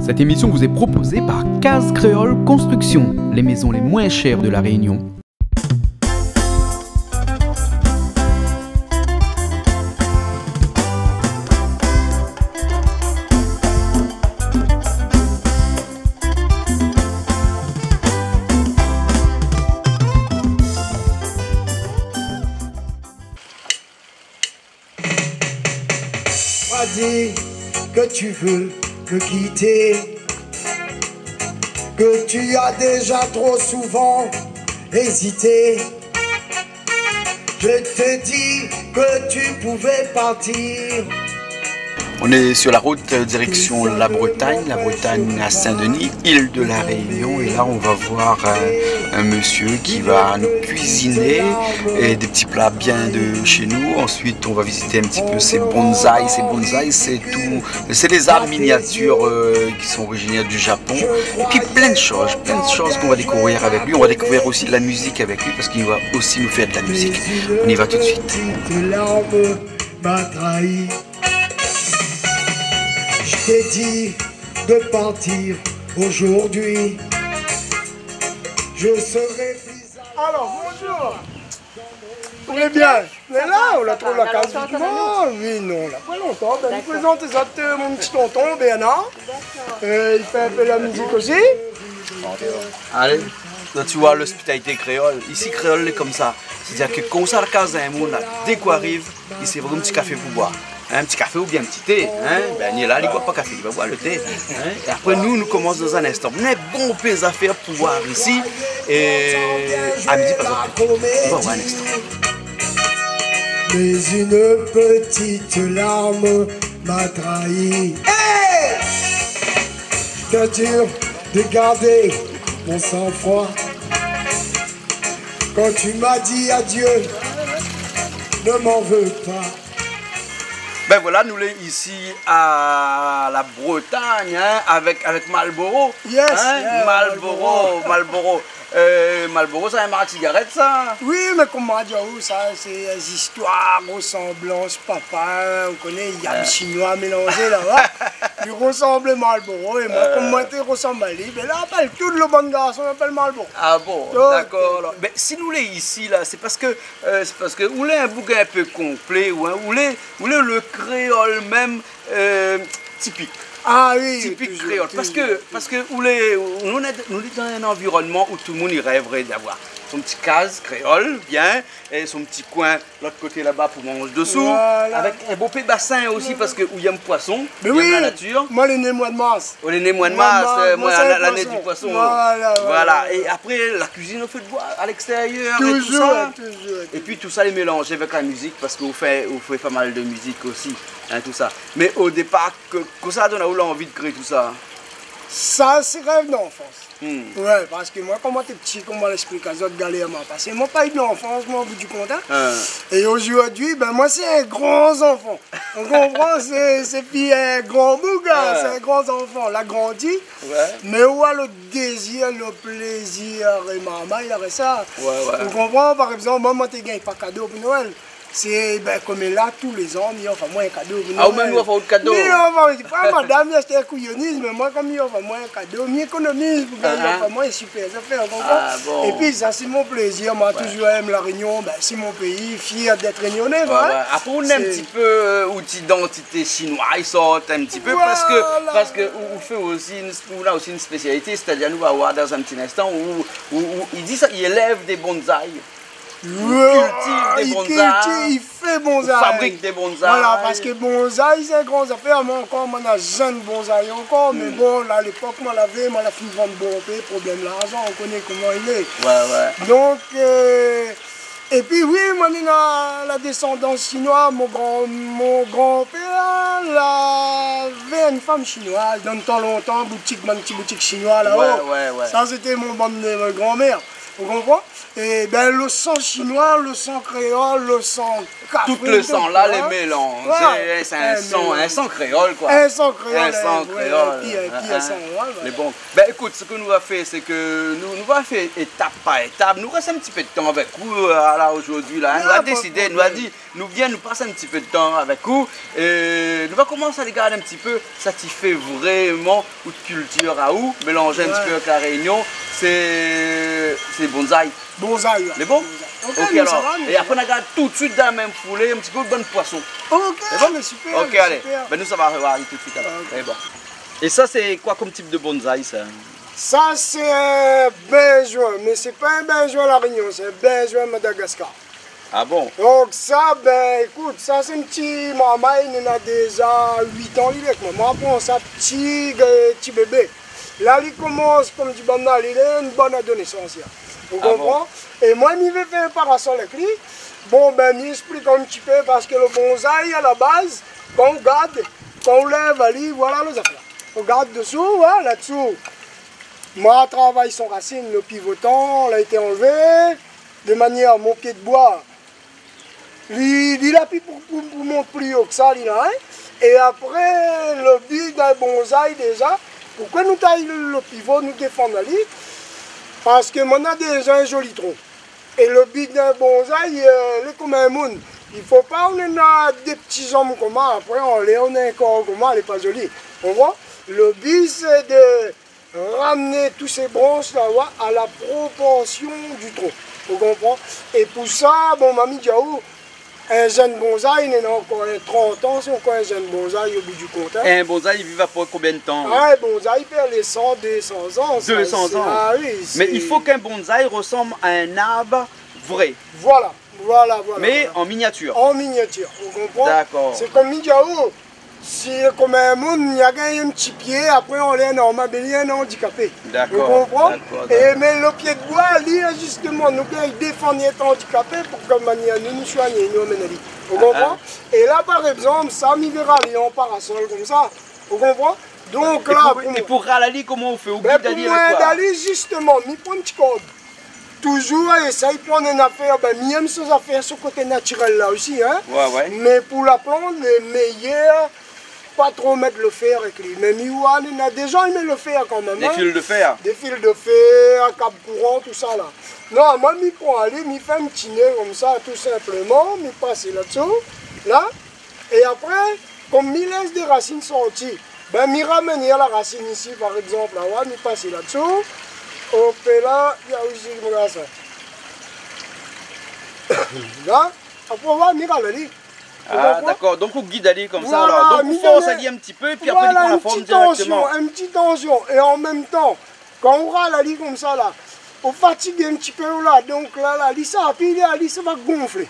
Cette émission vous est proposée par Case Créole Construction, les maisons les moins chères de la Réunion. Dis que tu veux me quitter, que tu as déjà trop souvent hésité. Je te dis que tu pouvais partir. On est sur la route direction la Bretagne à Saint-Denis, île de la Réunion. Et là, on va voir un monsieur qui va nous cuisiner et des petits plats bien de chez nous. Ensuite, on va visiter un petit peu ses bonsaïs. Ces bonsaïs, c'est des arbres miniatures qui sont originaires du Japon. Et puis plein de choses qu'on va découvrir avec lui. On va découvrir aussi de la musique avec lui parce qu'il va aussi nous faire de la musique. On y va tout de suite. Je t'ai dit de partir aujourd'hui. Je serai plus. Alors, bonjour. On est bien. On est là, on a trouvé la case du monde. Oui, non, on l'a pas longtemps. Ben, je vous présente mon petit tonton Bernard. Il fait un peu la musique aussi. Allez, là tu vois l'hospitalité créole. Ici, créole est comme ça. C'est-à-dire que quand ça case un monde, dès qu'on arrive, il s'est vraiment un petit café pour boire. Un petit café ou bien un petit thé, hein? Ben, il est là, il ne boit pas café, il va boire le thé. Hein? Et après, nous commençons dans un instant. On a bon peu d'affaires pour boire ici. Et à midi, par exemple, on va voir un instant. Mais une petite larme m'a trahi. Hey! T'as dur de garder mon sang-froid. Quand tu m'as dit adieu, ne m'en veux pas. Ben voilà, nous sommes ici à la Bretagne, hein, avec Marlboro. Yes, hein? Yeah, Marlboro. Marlboro, c'est un marque de cigarette, ça? Oui, mais comment dire, ça, c'est des histoires, ressemblances, papa, on connaît, il y a un chinois mélangé là-bas. Il ressemble à Marlboro, et moi, comme moi, je ressemble à lui, mais là, on appelle tout le bon garçon, on appelle Marlboro. Ah bon, d'accord. Mais si nous sommes ici, là, c'est parce que vous avez un bouquin un peu complet, ou vous avez le créole même typique. Ah oui, typique toujours, créole. toujours, Parce que nous sommes dans un environnement où tout le monde y rêverait d'avoir son petit case créole, bien, et son petit coin l'autre côté là-bas pour manger dessous, voilà. Avec un beau peu bassin aussi parce que où il y a un poisson, il y a la nature. Moi les nez mois de mars. Oh, les nez mois de mars, moi l'année du poisson. Voilà. Et après la cuisine on fait de bois à l'extérieur et tout ça. Toujours. Et puis tout ça les mélanger avec la musique parce qu'on fait pas mal de musique aussi, hein, tout ça. Mais au départ, quand ça donne à où l'envie de créer tout ça? Ça, c'est rêve d'enfance. Ouais, parce que moi, quand j'étais petit, comme on l'explique à d'autres galères, parce que moi, pas eu d'enfance, moi, au bout du compte. Et aujourd'hui, ben, moi, c'est un grand enfant. On comprend, c'est puis un grand bouga, c'est un grand enfant. Il a grandi, mais où a le désir, le plaisir, et maman, il a ça. On comprend, par exemple, moi, je n'ai pas de cadeau pour Noël. C'est comme là, tous les ans, il offre moi un cadeau. Ah, ou même il offre un cadeau? Oui, madame, il achète un couillonnisme, mais moi, comme il offre moi un cadeau, il économise pour qu'il offre moi un super affaire. Bon. Et puis, ça, c'est mon plaisir. Moi, toujours aime la Réunion, ben, c'est mon pays, fier d'être réunionnais. Après, on aime un petit peu d'identité chinoise, sort un petit peu, parce que on fait aussi une spécialité, c'est-à-dire, nous allons voir dans un petit instant où il dit ça, il élève des bonsaïs. Il cultive des bonsaïs, il fait bonsaïs. Il fabrique des bonsaïs. Voilà, parce que bonsaïs, c'est une grande affaire. Moi, encore, on a jeune bonsaïs encore. Mais bon, là, à l'époque, moi, la fini de vendre bon pays, problème l'argent, on connaît comment il est. Donc, et puis, oui, moi, la descendance chinoise, mon grand-père avait une femme chinoise. Dans le temps longtemps, une petite boutique chinoise là-haut. Ça, c'était mon grand-mère. Vous comprenez? Et ben le sang chinois, le sang créole, le sang café. Tout le sang là, les mélanges. Voilà. C'est un sang créole quoi. Un sang créole. Un sang créole. Et puis un sang créole. Mais bon, ben écoute, ce que nous va faire, c'est que nous va faire étape par étape. Nous reste un petit peu de temps avec vous là aujourd'hui là. Nous a décidé, nous a dit, nous passer un petit peu de temps avec vous. Et nous va commencer à regarder un petit peu ça qui fait vraiment ou de culture à où, mélanger un petit peu avec la Réunion. C'est bonsaï. Bonsaï. Mais bon. Ok alors. Et après on regarde tout de suite dans la même foulée un petit peu de bon poisson. Ok, bon mais super. Ok, allez. Ben nous ça va arriver tout de suite alors. Okay. Bon. Et ça c'est quoi comme type de bonsaï ça? Ça c'est un benjoin, mais c'est pas un benjoin à la Réunion, c'est un benjoin à Madagascar. Ah bon? Donc ça, ben écoute, ça c'est un petit maman, il en a déjà 8 ans, il est avec moi. Moi, prends ça, petit bébé. Là, il commence, comme du banal, il a une bonne adolescence. Vous comprenez? Bon? Et moi, je vais faire un parasol avec lui. Bon, ben, il explique un petit peu parce que le bonsaï, à la base, quand on garde, quand on lève, allez, voilà les affaires. On garde dessous, hein, là-dessous. Moi, je travaille son racine, le pivotant, il a été enlevé de manière mon pied de bois. Il a pris pour monter plus haut que ça, hein? Et après, le but d'un bonsaï déjà, pourquoi nous taillons le pivot, nous défendons la ligne? Parce que on a déjà un joli tronc. Et le but d'un bonsaï, il est comme un monde. Il ne faut pas, on a des petits hommes comme ça, après on a un corps comme ça, elle n'est pas jolie. On voit? Le but c'est de ramener tous ces branches là à la proportion du tronc. Vous comprenez? Et pour ça, bon, Mamie Diaou, un jeune bonsaï, il a encore 30 ans, c'est encore un jeune bonsaï au bout du compte. Hein. Et un bonsaï, il vit après combien de temps? Un bonsaï perd les 100, 200 ans. 200 ans. Ah, oui, mais il faut qu'un bonsaï ressemble à un arbre vrai. Voilà. Mais en miniature. En miniature, vous comprenez? D'accord. C'est comme Midjaou. Si comme un monde, il y a un petit pied, après on est normal, il y a un handicapé. D'accord. Vous comprenez? Et mais le pied de bois, lui, justement, nous défendre les handicapés pour que nous soignions, nous menons. Vous comprenez? Et là, par exemple, ça, il verra les en parasol comme ça. Vous comprenez? Donc là. Et pour Ralali, comment on fait? Pour moi, d'aller justement, il prend un petit code. Toujours essayer de prendre une affaire, ben, même sans affaire ce côté naturel là aussi. Hein? Ouais. Mais pour la prendre, le meilleur, pas trop mettre le fer avec lui. Mais il y a des gens qui mettent le fer quand même. Des fils de fer? Des fils de fer, cap courant, tout ça là. Non, moi, je prends aller, je fais un petit nez comme ça, tout simplement, je passe là-dessous, là. Et après, comme je laisse des racines sorties, ben, je ramène la racine ici par exemple, là, je passe là-dessous. Hop là, il y a aussi ça. Là, après on va mirer la ligne. Ah d'accord, donc on guide aller comme ça alors. Donc on force à un petit peu et puis après on prend la forme directement. Une petite tension et en même temps, quand on aura la ligne comme ça là, on fatigue un petit peu là, donc là, la ligne ça, puis la ligne ça va gonfler.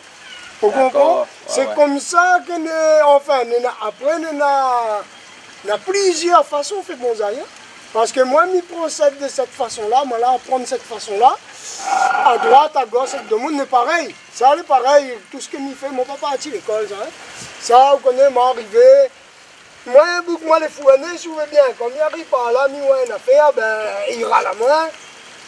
Vous comprenez? C'est comme ça que, enfin, après on a plusieurs façons de faire bonsaï. Parce que moi, je procède de cette façon-là, moi là, prendre cette façon-là, à droite, à gauche, tout le monde est pareil. Ça, c'est pareil, tout ce que je fais, mon papa a tiré l'école, ça. Ça, vous connaissez, moi, arrivé. Moi, les fouennés, je veux bien, quand il arrive par là, il a une affaire, ben, il râle à moi.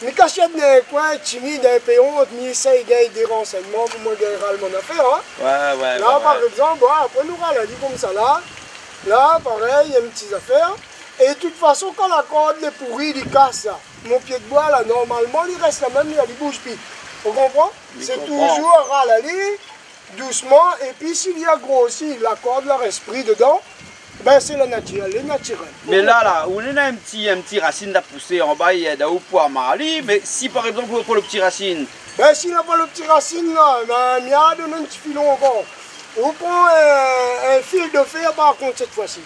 Mais quand je suis dans un coin timide, un peu honte, il essaye de gagner des renseignements pour moi gagner mon affaire. Hein. Ouais. Là, par exemple, bon, après, nous râle, dit comme ça, là. Là, pareil, il y a une petite affaire. Et de toute façon, quand la corde est pourrie, il casse là. Mon pied de bois, là, normalement, il reste la même, il bouge plus. Vous comprenez? C'est toujours à la ligne, doucement. Et puis, s'il y a grossi la corde, leur esprit dedans, ben c'est le naturel, Mais là, où on a un petit racine à pousser en bas, il y a d'un poids mali. Mais si par exemple, vous prenez le petit racine. Ben, s'il n'a pas le petit racine là, ben, il y a un petit filon encore. On prend un fil de fer par contre cette fois-ci.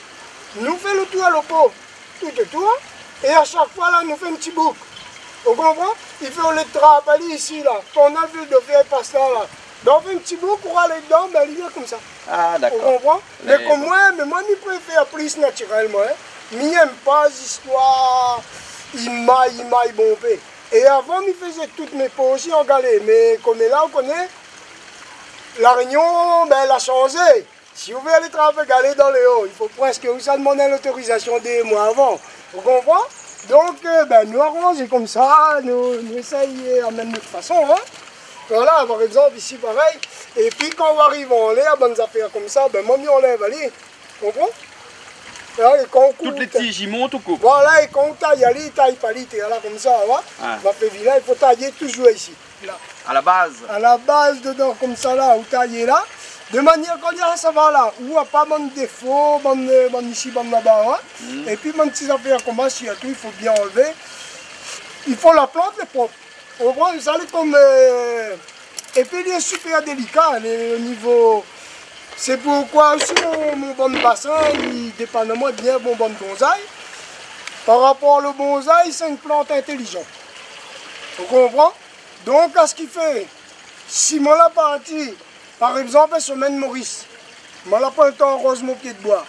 Nous fait le tour à l'oppo, tout le tour, et à chaque fois là, nous fait un petit bouc. Vous comprenez? Il fait le trapali ici là, quand on a vu de faire passe là, donc on fait un petit bouc pour aller dedans, ben il est comme ça. Ah d'accord. Vous comprenez? Mais comme moi, je préfère plus naturellement. Je n'aime pas l'histoire, il maille bombé. Et avant, je faisais toutes mes peaux aussi en galère, mais comme là, on connaît, la Réunion, ben elle a changé. Si vous voulez aller travailler dans les hauts, il faut presque vous demander l'autorisation des mois avant. Vous comprenez? Donc, ben, nous arrangeons comme ça, nous essayons de notre façon. Hein. Voilà, par exemple, ici, pareil. Et puis, quand on arrive en l'air, bonnes affaires comme ça, ben, moi, on lève, allez. Tu comprends? Là, et quand on Toutes les tiges, ils montent ou coupent? Voilà, et quand on taille, allez, taille pas, t'es là, comme ça, voilà. Ah. On va faire vilain, il faut tailler toujours ici. Là. À la base? À la base, dedans, comme ça, là, ou tailler là. De manière qu'on dira, ça va là, où il n'y a pas de défaut, bon ici, bon là-bas. Hein. Et puis, mon petites affaires comme ça, s'il y a tout, il faut bien enlever. Il faut la plante, les propres. On voit, ça allait comme. Et puis, il est super délicat, le niveau. C'est pourquoi aussi mon bon bassin, il dépend de moi bien mon bon bonsaï. Par rapport au bonsaï, c'est une plante intelligente. Vous comprenez? Donc, à ce qu'il fait, si moi la partie, par exemple, semaine Maurice, moi la pas le temps rose mon pied de bois,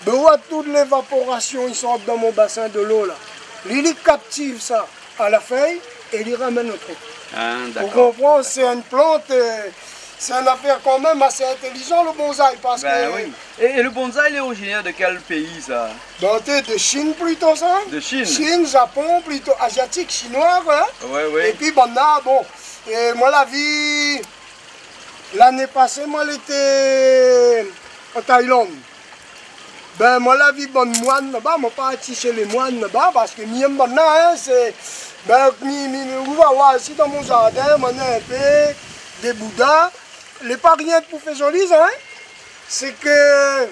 je vois toute l'évaporation, ils sortent dans mon bassin de l'eau là. Il captive ça à la feuille et il ramène au trou. Ah, vous comprenez? C'est une plante. C'est une affaire quand même assez intelligente le bonsaï parce que... Oui. Et le bonsaï, il est originaire de quel pays ça? De Chine plutôt ça. De Chine? Chine, Japon, plutôt asiatique, chinois. Hein? Oui. Et puis bon, là, bon. Et moi la vie, l'année passée, moi j'étais en Thaïlande. Ben moi la vie, bonne moine là-bas, moi pas parti chez les moines là-bas parce que moi hein, c'est... Ben, vous va voir ici dans mon jardin, moi un peu des bouddhas. Les pas rien pour faire joli, hein? C'est que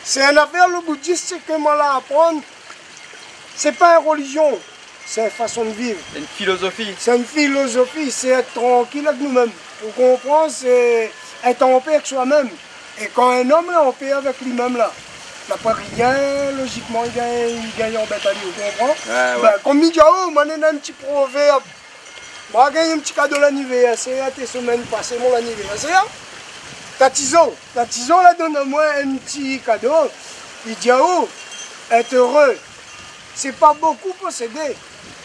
c'est une affaire le bouddhiste, c'est que moi là apprendre, c'est pas une religion, c'est une façon de vivre. C'est une philosophie. C'est une philosophie, c'est être tranquille avec nous-mêmes. Vous comprenez, c'est être en paix avec soi-même. Et quand un homme est en paix avec lui-même là, il n'a pas rien, logiquement, il gagne en bête à lui, vous comprenez? Ben, comme Midiao, moi j'ai un petit proverbe. Moi, j'ai un petit cadeau l'anniversaire, tes semaines passées, mon anniversaire. Tatizo là, donne-moi un petit cadeau. Il dit, oh, être heureux, c'est pas beaucoup posséder,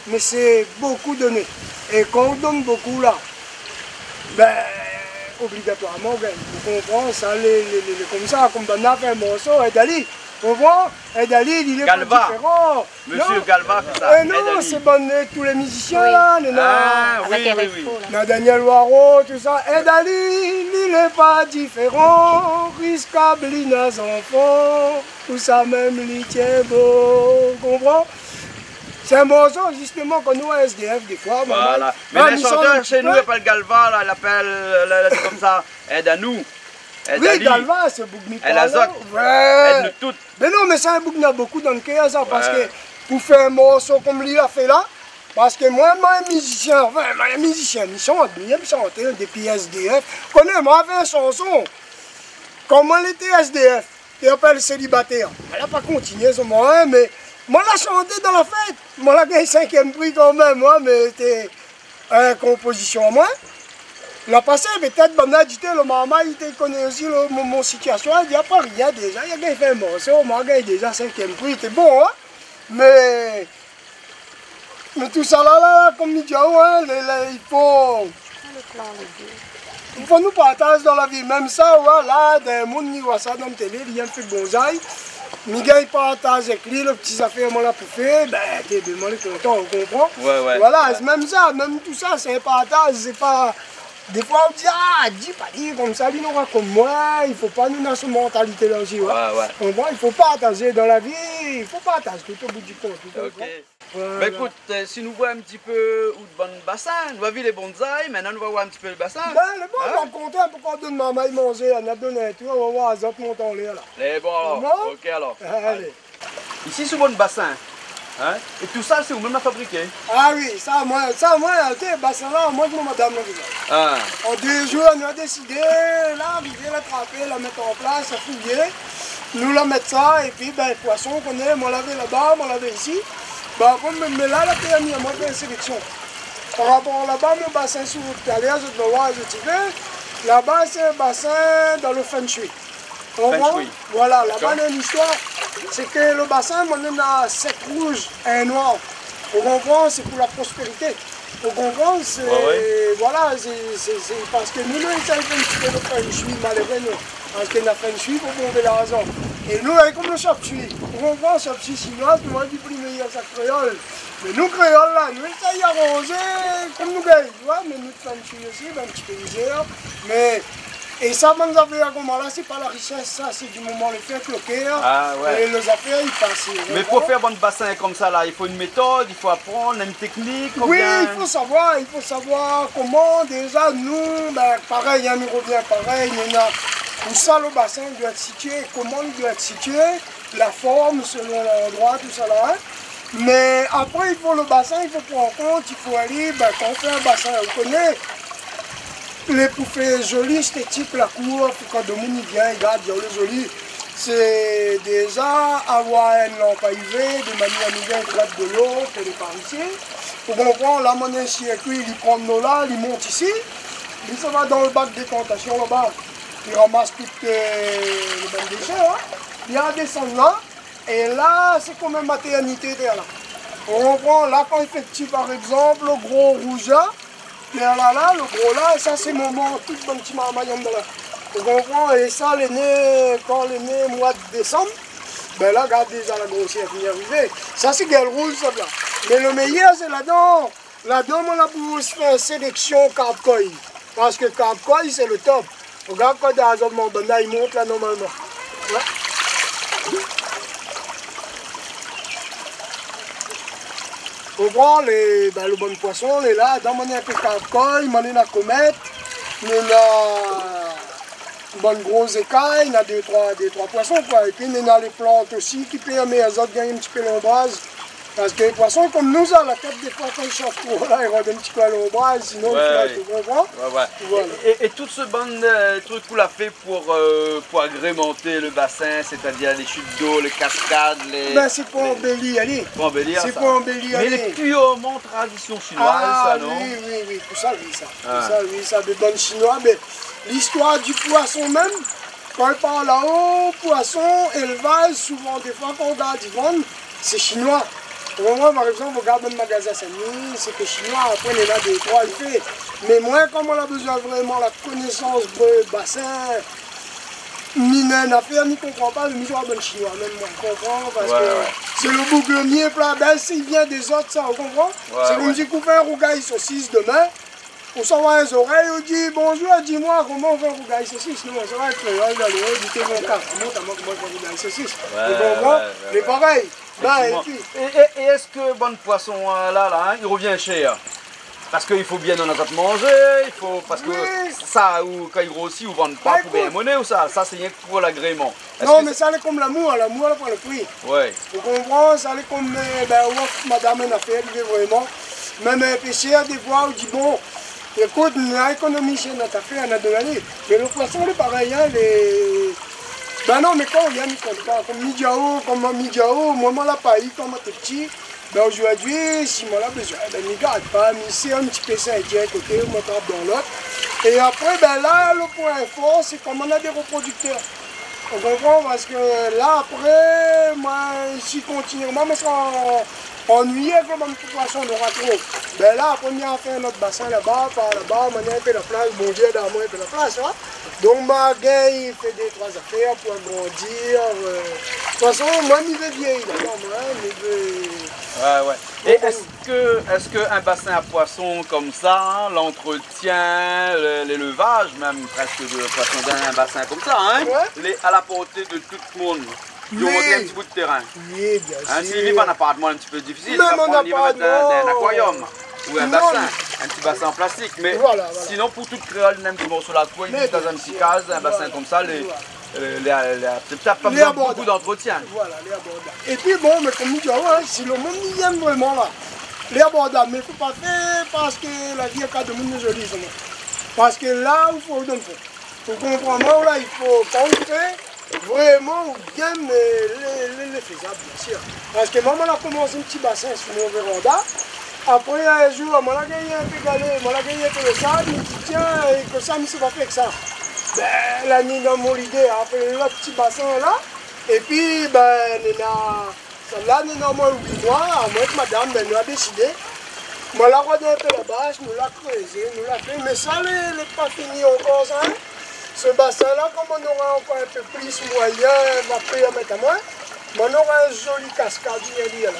mais c'est beaucoup donner. Et quand on donne beaucoup là, ben, obligatoirement, ben, vous comprenez, ça, comme ça, comme dans un morceau, et Dali. On voit, Dali, il est pas différent. Monsieur Galva fait ça. Non, c'est bon, tous les musiciens là. Oui. Daniel Waro, tout ça. Dali, il n'est pas différent. Risquable, les enfants. Tout ça même, il tient beau. Vous comprenez? C'est un morceau justement qu'on nous a SDF des fois. Voilà. Mais les chanteurs chez nous, il appelle Galva, là, il appelle comme ça, aide à nous. Oui, Galva, c'est Bougni. Elle a Zoc. Ouais. Elle nous toutes. Mais non, mais ça, Bougni a beaucoup dans le cœur, ça, parce que pour faire un morceau comme lui a fait là, parce que moi, un musicien, il chante, il aime chanter depuis SDF. Connais, moi, fait une chanson. Comment il était SDF, il appelle célibataire. Elle n'a pas continué ce moment, mais moi, l'a chanté dans la fête. Moi, l'a gagné 5e prix quand même, moi, mais c'était une composition à moi. La passé, peut-être, le maman, il connaît aussi mon situation, il n'y a pas rien déjà, il a fait un morceau, il a gagné déjà 5e prix, c'était bon, hein? Mais tout ça là, comme il dit, hein, il faut nous partager dans la vie, même ça, voilà, des gens qui voient ça dans la télé, il y a fait bonsaï, mais il partage avec lui, les petites affaires, moi, là, pour faire, ben, t'es bien content, on comprend? Voilà, c'est même ça, même tout ça, c'est un partage, c'est pas... Des fois on dit, dis pas dire comme ça, il n'aura comme moi, il ne faut pas nous dans cette mentalité là aussi. Il ne faut pas partager dans la vie, il faut partager tout au bout du compte. Mais écoute, si nous voyons un petit peu où de bon bassin, nous avons vu les bonsaïs, maintenant nous allons voir un petit peu le bassin. Ben, le bon, on va compter pourquoi on donne maman manger, on a donné un tour, on va voir les autres monter en l'air là. Les bon alors, ok alors. Allez. Ici c'est bon bassin. Hein? Et tout ça, c'est vous-même à fabriquer? Ah oui, ça, moi, bassin là, moi, je m'en madame là. En 2 jours, on a décidé, là, arriver, l'attraper, la mettre en place, la fouiller, nous la mettre ça, et puis, ben, le poisson qu'on est, moi, laver là-bas, moi, laver ici. Ben, mais là, la permis, moi, je fais une sélection. Par rapport là-bas, mon bassin sur tout à l'heure, je dois voir, je te dis, là-bas, c'est un bassin dans le feng shui. Voilà, là-bas, il y a une histoire. C'est que le bassin, on a 7 rouges et un noir. Vous comprenez, c'est pour la prospérité. Vous comprenez, c'est voilà, c'est parce que nous, nous essayons de faire le feng shui malheureux, parce qu'il y a feng shui pour trouver la raison. Et nous, comme le chapsui, on comprend le chapsui chinois, tout le monde dit plus meilleur ça créole. Mais nous, créoles là, nous essayons d'arranger comme nous gagnons, tu vois, mais nous faisons aussi, un petit peu misère. Mais, et ça, même les affaires comme là, c'est pas la richesse, ça, c'est du moment les faire cloquer. Ah, ouais. Et les affaires, ils passent. Mais pour faire bon bassin comme ça, là, il faut une méthode, il faut apprendre, une technique. Oui, il faut savoir comment déjà nous, ben, pareil, il nous revient pareil, il y en a où ça le bassin doit être situé, comment il doit être situé, la forme selon l'endroit, tout ça là. Mais après, il faut le bassin, il faut prendre en compte, il faut aller, ben, quand on fait un bassin, on connaît les poufées jolies, esthétiques, la cour, quand Dominique vient, il regarde, il y a le joli. C'est déjà avoir une lampe à UV, de manière à nous bien gratte de l'eau pour les parisiens. Pour comprendre, la monnaie circuit, il prend de l'eau là, il monte ici, il s'en va dans le bac de décantation là-bas, il ramasse toutes les bonnes déchets, hein. Il redescend là, et là, c'est comme une maternité derrière là. On comprend, là quand il fait petit par exemple, le gros rouge là, derrière là, le gros là, ça c'est mon moment, tout bon petit marmaillon de là. On comprend, et ça, quand il est né mois de décembre, ben là, regarde déjà la grossière qui est arrivée. Ça, c'est gueule rouge, ça là. Mais le meilleur, c'est là-dedans. Là-dedans, on a pour faire une sélection carpe-coil. Parce que carpe-coil, c'est le top. Regarde quand dans la il monte là normalement. Ouais. On prend le bon poisson, on est là, dans mon un peu carpe-coil, on est la comète, on a une bonne grosse écaille, il y a deux, trois poissons quoi. Et puis il y a les plantes aussi qui permettent les autres de gagner un petit peu l'ombrage. Parce que les poissons comme nous, à la tête des fois quand ils chauffent trop, là, ils rendent un petit peu à l'ombrage, sinon ils comprends. Voilà. Et tout ce bon truc qu'on a fait pour agrémenter le bassin, c'est-à-dire les chutes d'eau, les cascades, les... Ben c'est pour embellir, allez. Pour embellir, c'est pour embellir, mais les purement tradition chinoise, ça, non? Oui, tout ça, oui, ça. Tout ça, oui, ça, des bonnes chinois, mais l'histoire du poisson même, quand on parle là-haut, poisson, élevage, souvent, des fois, quand on regarde, ils vendent, c'est chinois. Moi, par exemple, on regarde un magasin Saint-Denis, c'est que chinois, après, il y en a deux, trois, il fait. Mais moi, comme on a besoin vraiment de la connaissance de bassin, ni d'une affaire, ni comprend pas, je me suis dit, chinois, même moi, je comprends, parce que c'est le bouglemier plat, ben, s'il vient des autres, ça, on comprend. C'est comme si on fait un rougail saucisse demain. On s'en va les oreilles, on dit bonjour, dis-moi comment on fait un rougail saucisse. Nous, on s'en va avec le rôle dans les hauts, dit mon cas, comment comment on fait un rougail saucisse. Vous comprenez? Mais pareil. Et est-ce que bon poisson là, il revient cher? Parce qu'il faut bien en avoir manger, il faut, parce que ça, ou quand il grossit, ou vend pas pour bien monnaie ou ça c'est rien que pour l'agrément. Non, mais ça c'est comme l'amour, l'amour là pour le prix. Ouais. Vous comprenez, ça c'est comme, madame en affaire, vraiment. Même un pêcheur, des fois, on dit bon, écoute, on a économisé notre affaire, on a de l'année. Mais le poisson, c'est pareil, hein, les... Ben non, mais quand on vient, on ne compte pas. Comme Midiao, moi, on l'a pas eu quand on était petit. Ben aujourd'hui, si on a besoin, ben ne garde pas, mais c'est un petit peu ça d'un côté, on tape dans l'autre. Et après, ben là, le point fort, c'est comme on a des reproducteurs. On comprend parce que là, après, moi, si continuellement, mais ça ennuyé comme un petit poisson de ratro. Ben là, après, on a fait notre bassin là-bas, par là-bas, on a fait la place, bon Dieu, dans moi, il fait la place, hein. Donc, ma gars, il fait des trois affaires pour agrandir. De toute façon, moi, il veut vieillir, d'accord, moi, il veut... Ouais. Et est-ce qu'un bassin à poissons comme ça, l'entretien, l'élevage, même presque de poissons d'un bassin comme ça, hein, à la portée de tout le monde, ils ont un petit bout de terrain. Oui, bien sûr. S'ils vivent en appartement un petit peu difficile, ils vont mettre un aquarium ou un bassin, un petit bassin en plastique. Mais sinon, pour toute créole, même si morceau la toile, ils vivent dans un petit case, un bassin comme ça, c'est pas besoin beaucoup d'entretien. Voilà, les abordables. Et puis bon, mais comme nous disons, si le monde y aime vraiment là, les abordables, mais il ne faut pas faire parce que la vie est cas de monde jolie. Parce que là, il faut donner. Pour comprendre, là, il faut quand on fait vraiment bien les faisables, bien sûr. Parce que maman a commencé un petit bassin sur mon véranda. Après, un jour, on a gagné un peu galé, on a gagné un peu de sable, il dit tiens, et que ça, mais c'est pas fait que ça. Ben, là, nous avons l'idée, on fait le petit bassin là, et puis, ben, là, nous avons 8 mois, à moi que madame, ben, nous a décidé. Moi, on a un peu la bâche, nous l'a creusé, nous l'a fait, mais ça, n'est pas fini encore, ça. ce bassin-là, comme on aura encore un peu plus moyen, on va permettre à moi, mais on aura un joli cascade là,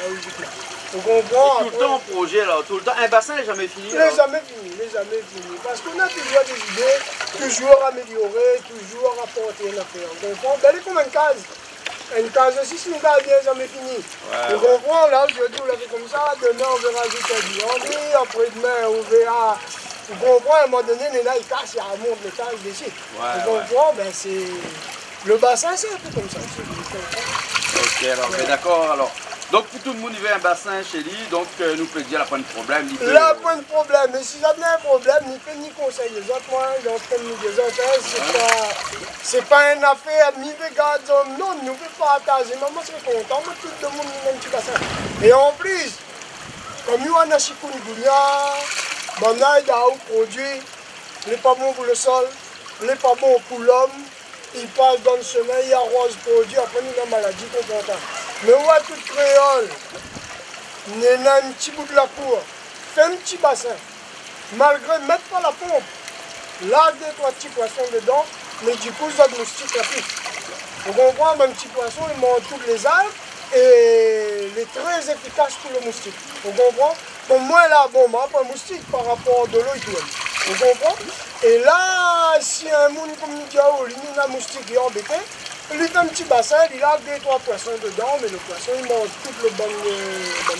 vous comprenez? Tout le temps en projet, là, tout le temps. Un bassin n'est jamais fini. Il n'est jamais fini, parce qu'on a toujours des idées, toujours améliorer, toujours apporter une affaire. Vous comprenez? Ben, il est comme une case aussi, si nous gardions jamais fini. Vous comprenez? Là, aujourd'hui, on l'a fait comme ça, demain, on verra juste un buanderie, après-demain, on verra. Vous comprenez? À un moment donné, les là, ils cassent, ils remontent les cases d'ici. Vous comprenez? Ben, c'est. Le bassin, c'est un peu comme ça. Ok, alors, ben, d'accord, alors. Donc, pour tout le monde, il veut un bassin chez lui, donc nous peut dire, il n'y a pas de problème. Là, pas de problème, mais si vous avez un problème, ni fait ni conseil. Les autres, moi, ils ont fait des autres, c'est pas une affaire, ni regarde, non, nous ne pouvons pas partager. Maman, c'est content, mais tout le monde, il a un petit bassin. Et en plus, comme nous, on a chikungunya, on a un produit, il n'est pas bon pour le sol, il n'est pas bon pour l'homme. Il passe dans le chemin, il arrose le produit, après nous avons une maladie qu'on entend. Mais on voit tout créole, on a un petit bout de la cour, fait un petit bassin, malgré mettre pas la pompe, là deux, trois petits poissons dedans, mais du coup ça moustiques la plus. Vous comprenez, un petit poisson, il mange toutes les algues et il est très efficace pour le moustique. Vous comprenez? Pour moi là, bon, mais pas un moustique par rapport à de l'eau et tout. Vous comprenez? Et là, si un monde comme nous dit, il y a un moustique qui est embêté, il fait un petit bassin, il a deux, trois poissons dedans, mais le poisson il mange tout le bon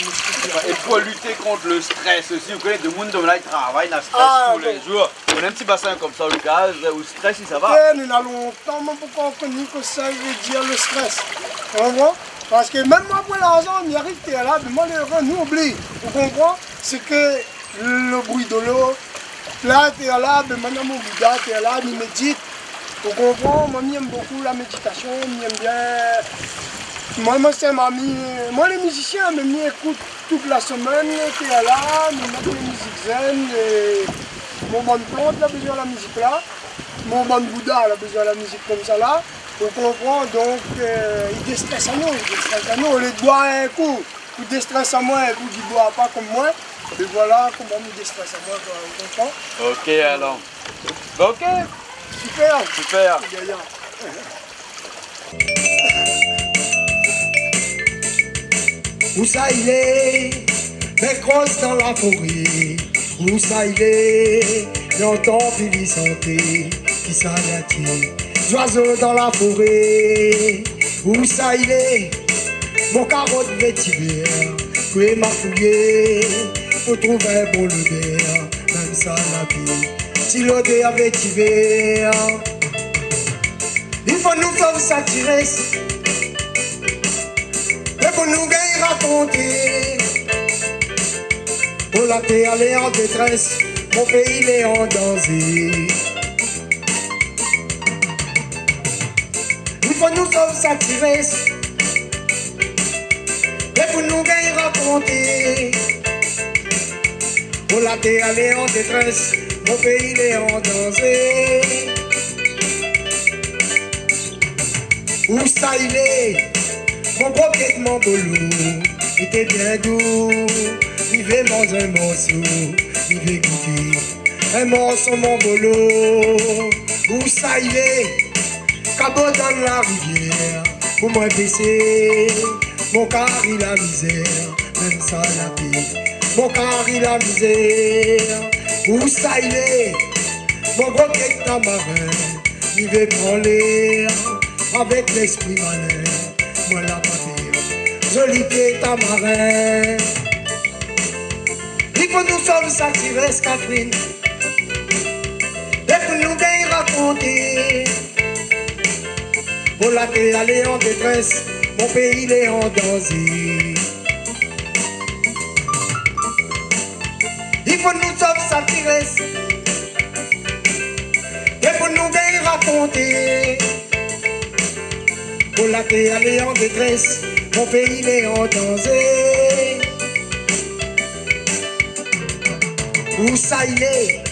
moustique. Et pour lutter contre le stress aussi, vous connaissez, le monde comme là, il travaille, il a stress tous les jours. On a un petit bassin comme ça au cas où le stress, ça va. Il y a longtemps, mais pourquoi on connaît que ça veut dire le stress? Vous comprenez? Parce que même moi, pour l'argent, on y arrive, tu es là, mais malheureusement, nous oublie. Vous comprenez? C'est que le bruit de l'eau, là, tu es là, mais maintenant, mon Bouddha, tu es là, il médite. Vous comprenez? Moi, j'aime beaucoup la méditation, j'aime bien. Moi, c'est mamie. Moi, les musiciens, ils m'écoutent toute la semaine, tu es là, ils mettent les musiques zen. Et mon bonne plante, il a besoin de la musique là. Mon bon Bouddha, il a besoin de la musique comme ça là. Vous comprenez? Donc, il déstresse à nous, Au lieu de boire un coup, il déstresse à moi, un coup, il ne boit pas comme moi. Et voilà comment il déstresse à moi, vous comprenez? Ok, alors. Ok. Super. Super. Où ça il est, mais crosse dans la forêt. Où ça il est, j'entends Billy santé, qui s'arrête. Oiseau dans la forêt, où ça il est, mon carotte vétiver, que m'a fouillé, pour trouver un bon l'odeur, même ça la vie, si l'odeur vétiver, il faut nous faire s'attirer, et pour nous gagner raconter, pour la terre elle est en détresse, mon pays il est en danger. Il faut nous sauver s'attirer et pour nous gagner raconter. Pour la terre elle est en détresse, mon pays il est en danger. Où ça il est, mon broquette, mon boulot, il était bien doux. Il veut manger un morceau, il veut goûter un morceau, mon boulot. Où ça il est, cabot dans la rivière, pour moi baisser, mon car il a misère, même ça la vie, mon car il a misère. Où ça il est, mon broquette tamarin, il veut prendre l'air, avec l'esprit malin, moi la papier, joli pied tamarin. Il faut nous sauver s'attirer, Catherine, et pour nous bien raconter. Pour la terre elle est en détresse, mon pays il est en danger. Il faut nous sauver s'attirer, et pour nous bien raconter. Pour la terre elle est en détresse, mon pays il est en danger. Où ça il est,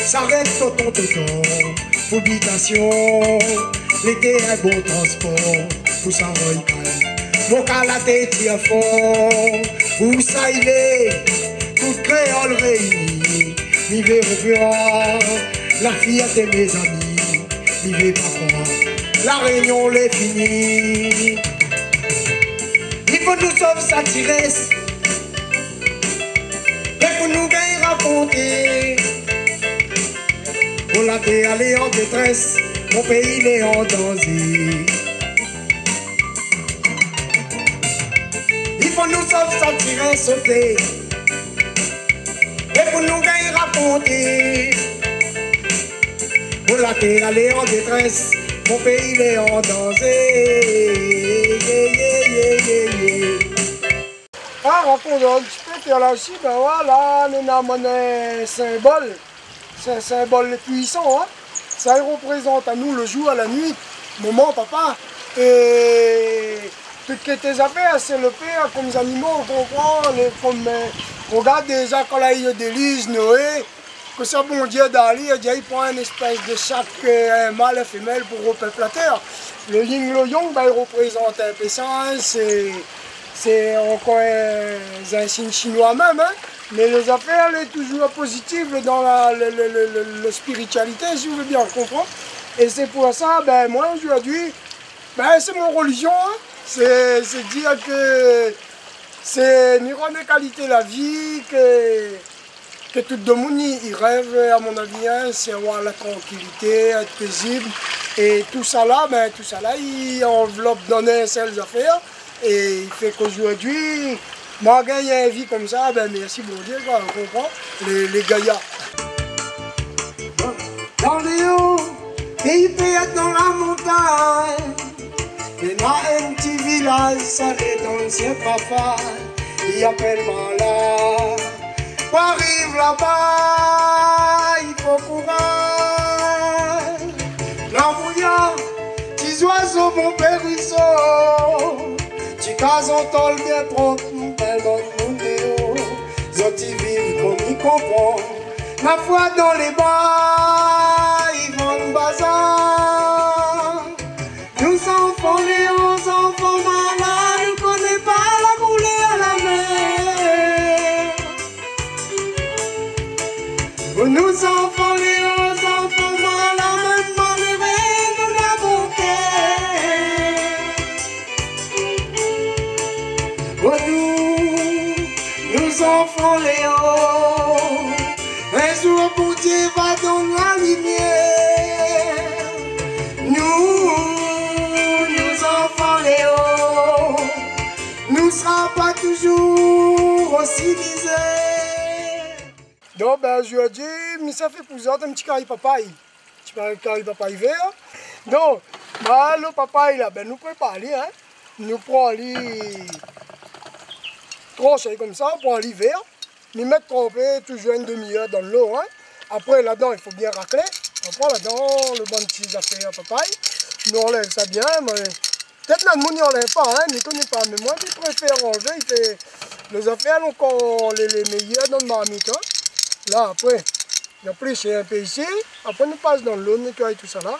ça reste au ton, publication. L'été un bon transport, pour ça calme. Mon cas la tête est fort. Où ça il est, tout créole réuni. Il veut revoir la fille de mes amis. vivez pas comment. La réunion l'est finie. Il faut nous sauver sa tiresse. Et pour nous gagner raconter. On l'a fait aller en détresse. Mon pays il est en danger. Il faut nous sauver sa tiresse, sauter. Et pour nous gagner raconter. On l'a fait aller en détresse. Mon pays il est en danger. Ah, raconte un petit peu qu'il y a là aussi, ben voilà, on a un symbole. C'est un symbole puissant, hein. Ça représente à nous le jour, à la nuit, maman, papa. Et toutes tes affaires, c'est le père, comme les animaux, on comprend, comme on regarde déjà quand il y a des lises, Noé, que ça, bon Dieu, d'Ali, il prend une espèce de chaque mâle et femelle pour repeupler la terre. Le yin, le yang, ben, il représente un peu ça, c'est encore un signe chinois même, hein. Mais les affaires, elles sont toujours positives dans la spiritualité, si vous voulez bien comprendre. Et c'est pour ça, ben moi aujourd'hui, ben c'est mon religion, hein. C'est dire que c'est une grande qualité de la vie, que tout le monde y rêve, à mon avis, hein, c'est avoir la tranquillité, être paisible. Et tout ça là, ben tout ça là, il enveloppe dans un seul affaires. Et il fait qu'aujourd'hui, moi, gagner une vie comme ça, ben merci bon Dieu, quoi, on comprend, les gaillards. Dans les hauts, pays être dans la montagne, il y a un petit village, ça les donne, c'est papa, il appelle malade. Pour arriver là-bas, il faut courage. L'embrouillard, petits oiseaux, mon périsseau. Quand on tol bien propre, ben dans le monde, ils vivent comme ils comprennent. Ma foi dans les bas, ils vendent bazar. Nous enfants, les 11 enfants malades, ne connaissent pas la coulée à la mer. Nous enfants, les 11 enfants malades, même malheureux, nous n'avons nous enfants Léo, un jour pour Dieu va dans la lumière. Nous enfants Léo, nous ne serons pas toujours aussi misères. Donc ben aujourd'hui, mais ça fait pour un petit carré papaye. Un petit carré papaye vert. Donc, ben, le papaye là, ben nous préparons, hein. Nous prenons les trancher comme ça, pour l'hiver, nous mettre tremper toujours une demi-heure dans l'eau. Hein. Après là-dedans, il faut bien racler. On prend là-dedans le bon petit affaire papaye. Nous enlève ça bien. Peut-être là, nous n'y enlève pas, hein, ne connaît pas. Mais moi, je préfère enlever. Il fait les affaires encore les meilleures dans le marmite. Hein. Là, après, il y a plus un peu ici. Après, nous passe dans l'eau, nettoyer tout ça là.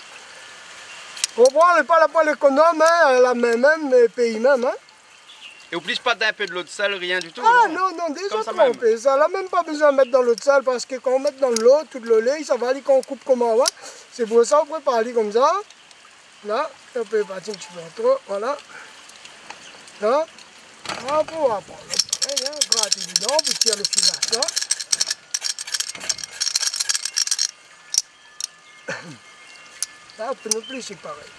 On prend pas la poêle économe, hein, la même pays même. Hein. Et oublie pas d'un peu de l'eau de sel, rien du tout. Ah non, déjà trempé. Ça n'a même pas besoin de mettre dans l'eau de sel parce que quand on met dans l'eau, tout le lait, ça va aller quand on coupe comme on va. C'est pour ça qu'on prépare comme ça. Là, on peut partir un petit peu trop, voilà. Là, on va pouvoir prendre le pareil, hein, gratter dedans pour tirer le fil à ça. Là, on peut nous plus, c'est pareil.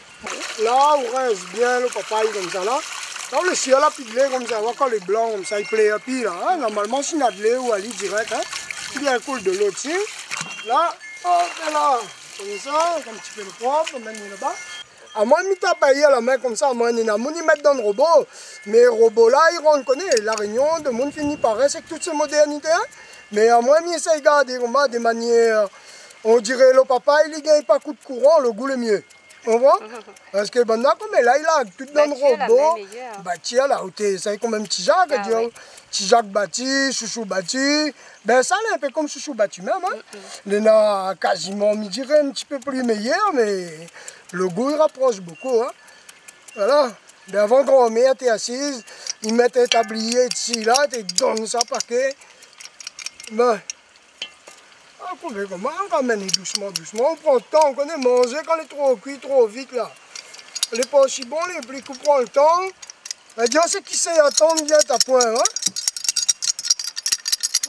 Là, on rince bien le papaye comme ça là. Là, le ciel a plus de lait comme ça, on voit quand les blancs comme ça, il plaît à pire là. Hein. Normalement, s'il y a de lait ou à l'île direct, hein, il y a un coule de l'eau dessus. Là, hop, là, comme ça, un petit peu de propre, on met là-bas. À moins de mettre à la main comme ça, à moins de mettre dans le robot. Mais le robot là, on connaît, la réunion, de monde finit par rester avec toutes ces modernités. Hein. Mais à moins de essayer de garder des manières, on dirait le papa, il ne gagne pas coup de courant, le goût le mieux. On voit? Parce que maintenant, comme là, il a tout dans le robot, bâti là, c'est comme un petit Jacques, petit Jacques bâti, chouchou bâti. Ben ça, là, un peu comme chouchou bâti même. Hein. Il a quasiment, je dirais, un petit peu plus meilleur, mais le goût, il rapproche beaucoup. Hein. Voilà. Ben avant grand-mère, tu es assise, ils mettent un tablier ici, là, tu donnes ça paquet. Ben, Comment on ramène doucement, doucement. On prend le temps, on connaît manger quand il est trop cuit, trop vite là. Les pas aussi bons, les plus qu'on prend le temps. Et Dieu sait qui sait attendre bien ta point, hein.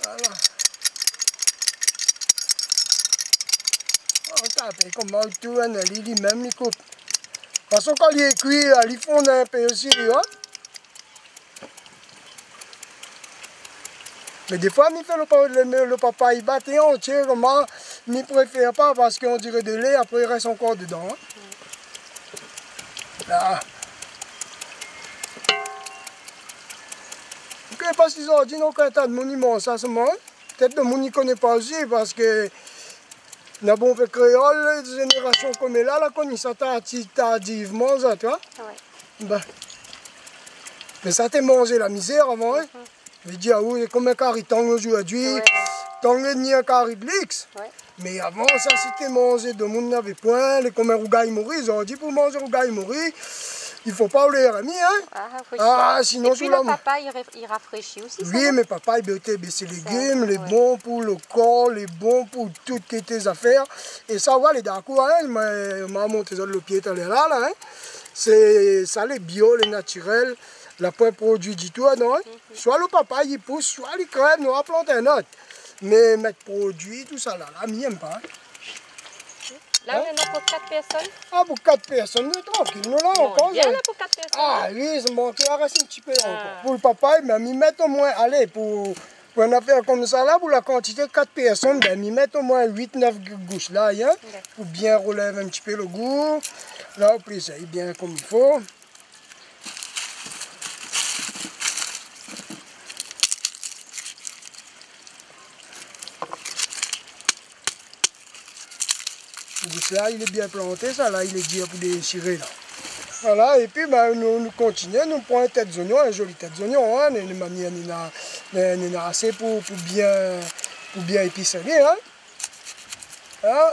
Voilà. On tape comment tout, il même il coupe. De toute façon, quand il est cuit, il fond un peu aussi, hein. Mais des fois, il fait le papa, il bat et entier, comment, il ne préfère pas parce qu'on dirait de lait, après il reste encore dedans. Hein. Là. Je ne sais pas si ils ont dit non, quand tu as de monuments, ça se mange. Peut-être que le monde ne connaît pas aussi parce que la bon fait créole, les générations comme là, la connaissent ça tardivement, ça, tu vois. Ouais. Ben. Mais ça t'a mangé la misère avant, hein. Je dis, ah oui, comme un carré tangue aujourd'hui, tangue ni un carré de l'X. Mais avant, ça c'était mangé, de monde n'avait point, les comme un rougaille mourir, ils ont dit pour manger rougaille mourir, il ne faut pas les amis, hein. Sinon, et puis le papa, il rafraîchit aussi. Oui, ça, mais papa, il était baisser les légumes, les bons pour le corps, les bons pour toutes tes affaires. Et ça, voilà, d'accord, hein, il m'a monté le pied là, hein. C'est ça, les bio, les naturels. La point produit du tout, non? Soit le papa il pousse, soit il crève, nous on plante un autre. Mais mettre produit, tout ça là, il n'aime pas. Là, on en a pour 4 personnes? Ah, pour 4 personnes, nous tranquille, nous là encore. Bien là pour 4 personnes? Ah oui, ça manque, il reste un petit peu encore. Pour le papa, ben, il met au moins, allez, pour une affaire comme ça là, pour la quantité de 4 personnes, ben, il met au moins 8-9 gouches là, hein, pour bien relever un petit peu le goût. Là, au plus, ça est bien comme il faut. Là, il est bien planté, ça là, il est bien pour déchirer là. Voilà, et puis ben, nous continuons, nous prenons une tête d'oignon, une jolie tête d'oignon, hein, on a assez pour bien épiceler, hein. Hein?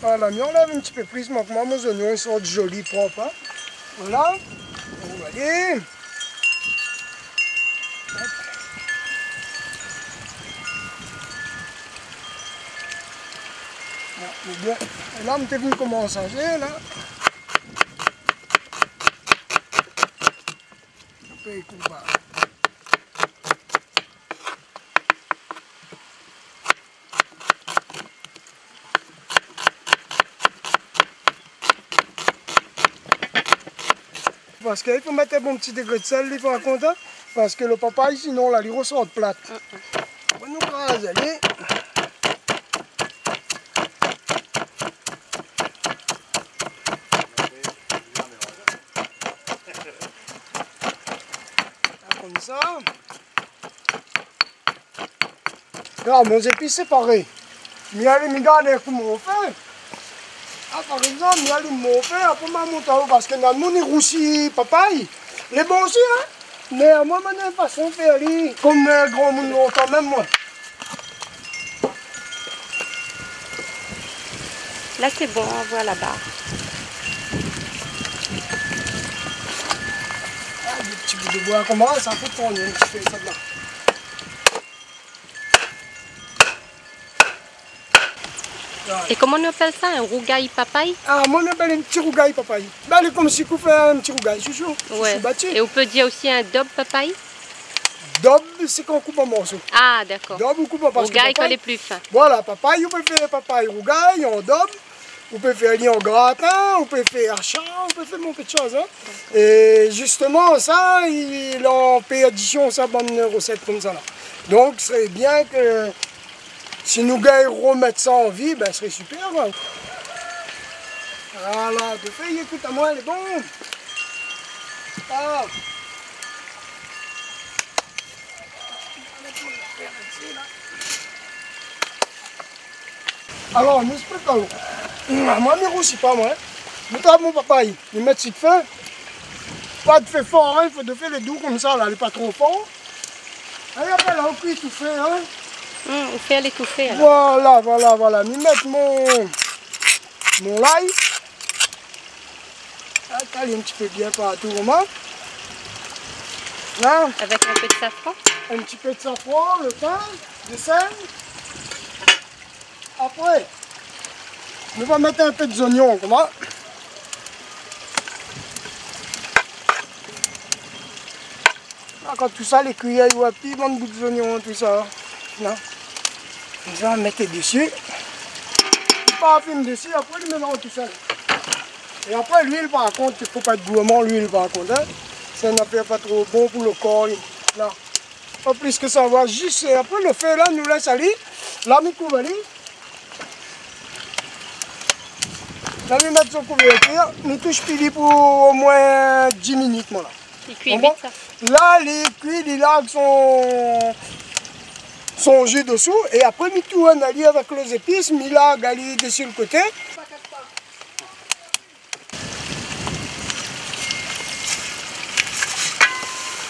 Voilà, mais on lève un petit peu plus, moi, mes oignons ils sont jolis, propres, hein. Voilà, on va aller. Bien. Et là, on est venu commencer à faire, là. On peut écouter. Parce qu'il faut mettre un bon petit degré de sel, il faut un compte, parce que le papaye, sinon, là, il ressort plate. On va nous raser. Comme ça. Là, mon épices séparés. Mais allez, regardez comment on fait. Ah, par exemple, il y a les mauvais, après ma monte en haut, parce que dans le monde, il roussit papaye. Les bons aussi, hein. Mais moi, je n'ai pas façon de faire, comme un grand monde longtemps, même moi. Là, c'est bon, on voit là-bas. Ah, des petits bouts de bois, comment ça fait tourner un petit peu, ça de là. Et comment on appelle ça, un rougail papaye? Ah, moi, on appelle un petit rougail papaye. Ben, c'est comme si on fait un petit rougail, chouchou. Ouais. Et on peut dire aussi un dob papaye? Dob, c'est qu'on coupe en morceaux. Ah, d'accord. Dob, on coupe en morceaux. Rougail quand il est plus fin. Voilà, papaye, on peut faire papaye rougail en dob. On peut faire en gratin, on peut faire chat, on peut faire mon peu de choses. Hein. Et justement, ça, il en perdition, ça, bonne recette comme ça. Là. Donc, ce serait bien que si nous remettre ça en vie, ben, ce serait super. Hein. Voilà, de fait, écoute à moi, elle est bon. Ah. Alors, nous expliquons. Moi, je ne roussis pas, moi. Je tape mon papaye. Je mets de feu. Pas de feu fort, hein. Il faut de faire les doux comme ça, là. Il n'est pas trop fort. Et après, là, on peut étouffer, hein. On fait l'étouffer, alors. Voilà. Je mets mon l'ail. Hein. étaler un petit peu bien partout, vraiment. Là. Avec un peu de safran. Un petit peu de safran, le thym, du sel. Après, on va mettre un peu d'oignons, comment? Là, quand tout ça, les cuillères, il y a un bout d'oignons, tout ça. Là. On va mettre dessus. Pas film dessus, après il mélange tout ça. Et après l'huile par contre, il ne faut pas être gourmand l'huile par contre. Hein. Ça n'a pas trop bon pour le corps. Là. Pas plus que ça va. Juste après le feu là nous laisse aller. Là nous couvrir. Là nous mettre son couverture. Nous touche pili pour au moins 10 minutes. Là. Il cuit vite ça. Là les cuits, il largue son jus dessous et après mis tout en allié avec les épices, mis là, galé dessus le côté.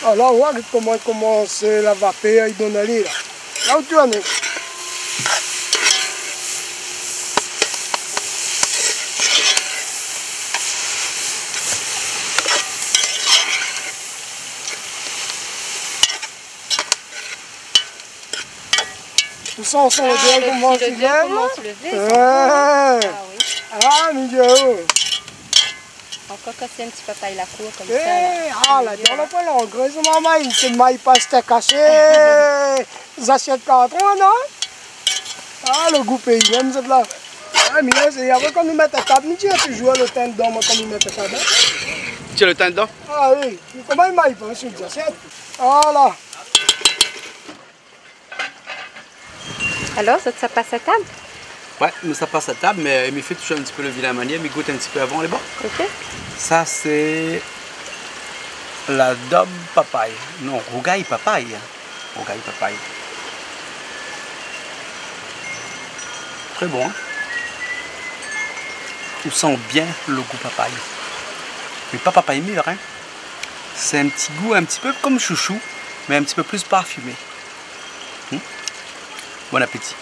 Alors là, comment commence la vapeur, il donne aller là. Là où tu en es. Tout ça, on sent le bien commence à se lever. Ah oui. Encore casser un petit papaye la cour comme ça. Ah là, dans le point là, gros maman, il se maille pas steak caché. Les assiettes carton, non? Ah, le goût pays, même cette là. Ah, mais c'est après quand nous mettons à table, nous disons toujours le teint dedans, quand nous mettons à table. Tu as le teint dedans? Ah oui, comment il maille pas sur les assiettes? Voilà. Alors, ça passe à table? Ouais, mais ça passe à table, mais il me fait toucher un petit peu le vilain manière, mais goûte un petit peu avant, les bons. Ok. Ça, c'est la dobe papaye. Non, rougaille papaye. Rougaille papaye. Très bon. Hein? On sent bien le goût papaye. Mais pas papaye mûre, hein. C'est un petit goût un petit peu comme chouchou, mais un petit peu plus parfumé. Bon appétit.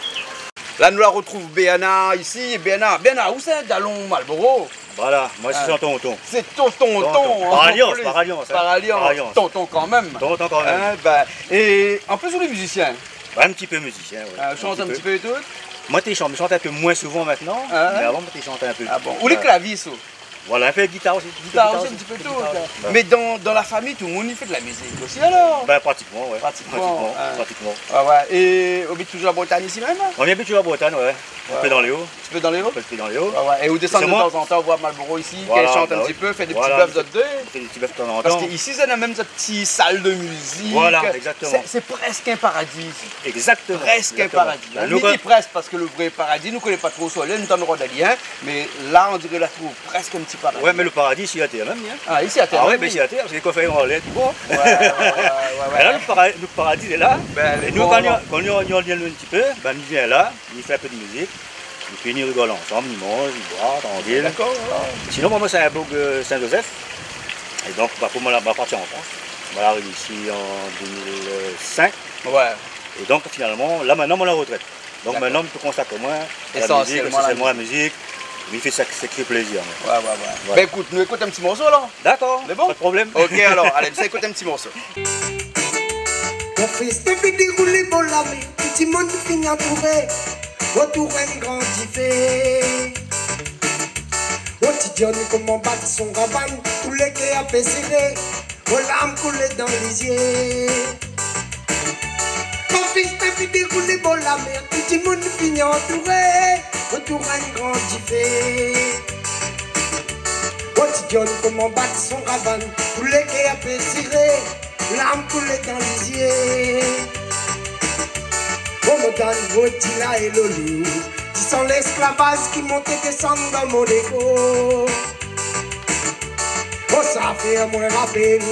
Là, nous la retrouve Béana ici. Béana, où c'est Dallon Malboro? Voilà, moi c'est son tonton. C'est ton tonton. Par alliance, par alliance. Par alliance. Tonton quand même. Tonton quand même. Hein, ben, et en plus, vous êtes musicien? Un petit peu musicien, oui. Chante un petit peu et tout? Moi, je chante un peu moins souvent maintenant, mais avant, je chantais un peu. Ah bon? Ou les clavis, ça? Voilà, un peu de guitare aussi. Guitare aussi, un petit peu tout. Mais dans la famille, tout le monde y fait de la musique aussi alors? Ben, pratiquement, oui. Pratiquement. Ah, ouais. Et on habite toujours en Bretagne ici même? On vient toujours en Bretagne, ouais. Un peu dans les hauts. Un petit peu dans les hauts? Un peu dans les hauts. Et vous descendez de temps en temps, voir Malboro ici, qu'elle chante un petit peu, fait des petits bluffs de deux. Fait des petits bluffs de temps en temps. Parce qu'ici, ça a même cette petite salle de musique. Voilà, exactement. C'est presque un paradis ici. Exactement. Presque un paradis. On dit presque parce que le vrai paradis, nous ne connaissons pas trop le soleil, nous t'en aurons des liens, mais là, on dirait la trouve presque un petit paradis. Ouais, mais le paradis, ici à terre même. Ah, ici à terre. Ah ouais, mais ici à terre, parce que les coffres en lait, tu vois. Et là, le paradis est là. Et nous, quand on y revient un petit peu, ben, il vient là, il fait un peu de musique. Et puis ils rigolent ensemble, ils mangent, ils boivent, tranquille. D'accord. Sinon, moi, c'est un bourg Saint-Joseph. Et donc, pour moi, on va partir en France. On va arriver ici en 2005. Ouais. Et donc, finalement, là, maintenant, on est à la retraite. Donc, maintenant, on peut consacrer moins à la musique, essentiellement la musique. Il fait ça, c'est que plaisir. Ouais. Ben écoute, nous écoute un petit morceau alors. D'accord, c'est bon? Pas de problème. Ok, alors, allez, nous écoute un petit morceau. Mon fils te fait dérouler pour la vie, petit monde finit entouré, autour un grand fait. Au petit John, comment battre son raban, tous les quais à serré, aux larmes coulées dans les yeux. Mon fils te fait dérouler pour la mer, petit monde finit entouré, autour un grand fait. Au petit John, comment battre son raban, tous les quais à serré, l'âme coulée dans les yeux. On me donne Votila et Lolo, qui sont l'esclavage qui monte et descend dans mon égo. Oh, ça fait moins rappel,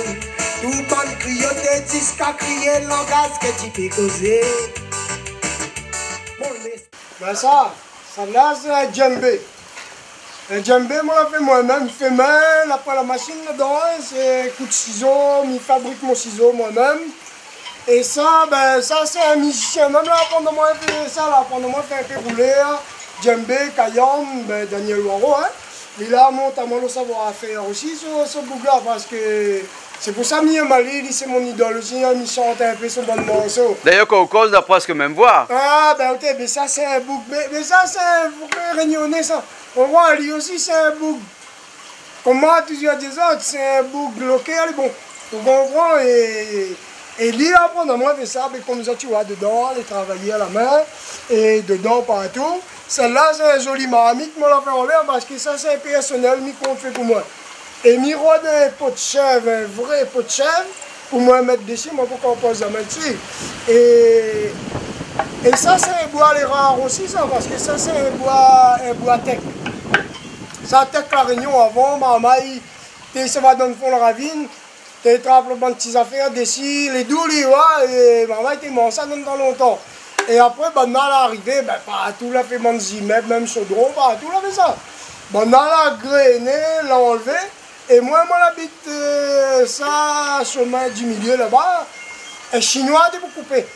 tout bande crioté jusqu'à crier le langage que tu peux causer. Ben ça là c'est un djembé. Un djembé, moi, je fais moi-même, je fais main, après la machine là-dedans, c'est coup de ciseaux, je fabrique mon ciseau moi-même. Et ça, ben, ça c'est un musicien, même là, pendant moi, je fais ça, là, pendant moi, je fais un peu rouler, djembé, Kayam, ben, Daniel Waro, hein. Mais là, mon taman le savoir-faire aussi sur ce bouc-là, parce que c'est pour ça que Mia Mali, c'est mon idole aussi, il chante un peu son bon morceau. D'ailleurs, Caucase a presque même voix. Ah, ben ok, mais ça c'est un bouc, mais ça c'est un bouc réunionnais, ça. On voit, lui aussi c'est un bouc. Comment tu dis des autres, c'est un bouc local, bon, tu comprends, et lui apprendre à moi de ça, mais comme ça tu vois, dedans, les travailler à la main, et dedans partout. Celle-là, c'est un joli marmite, mais on l'a fait en l'air parce que ça, c'est un personnel, mais qu'on fait pour moi. Et miroir d'un pot de chèvre, un vrai pot de chèvre, pour moi mettre dessus, moi pour qu'on pose la main dessus. Et ça, c'est un bois les rares aussi, ça, parce que ça, c'est un bois tech. Ça, tech la Réunion avant, maman, ça va dans le fond de la ravine, tu trappes le bon petites affaires dessus, les doux, les rois, et maman, tu manges ça dans longtemps. Et après, ben, dans l'arrivée, ben, partout, là, fait mon immeuble, même chaudron, partout, là, fait ça. Ben, dans la grainé, l'a enlevé. Et moi j'habite ça, chemin du milieu, là-bas. Un chinois, de pour couper.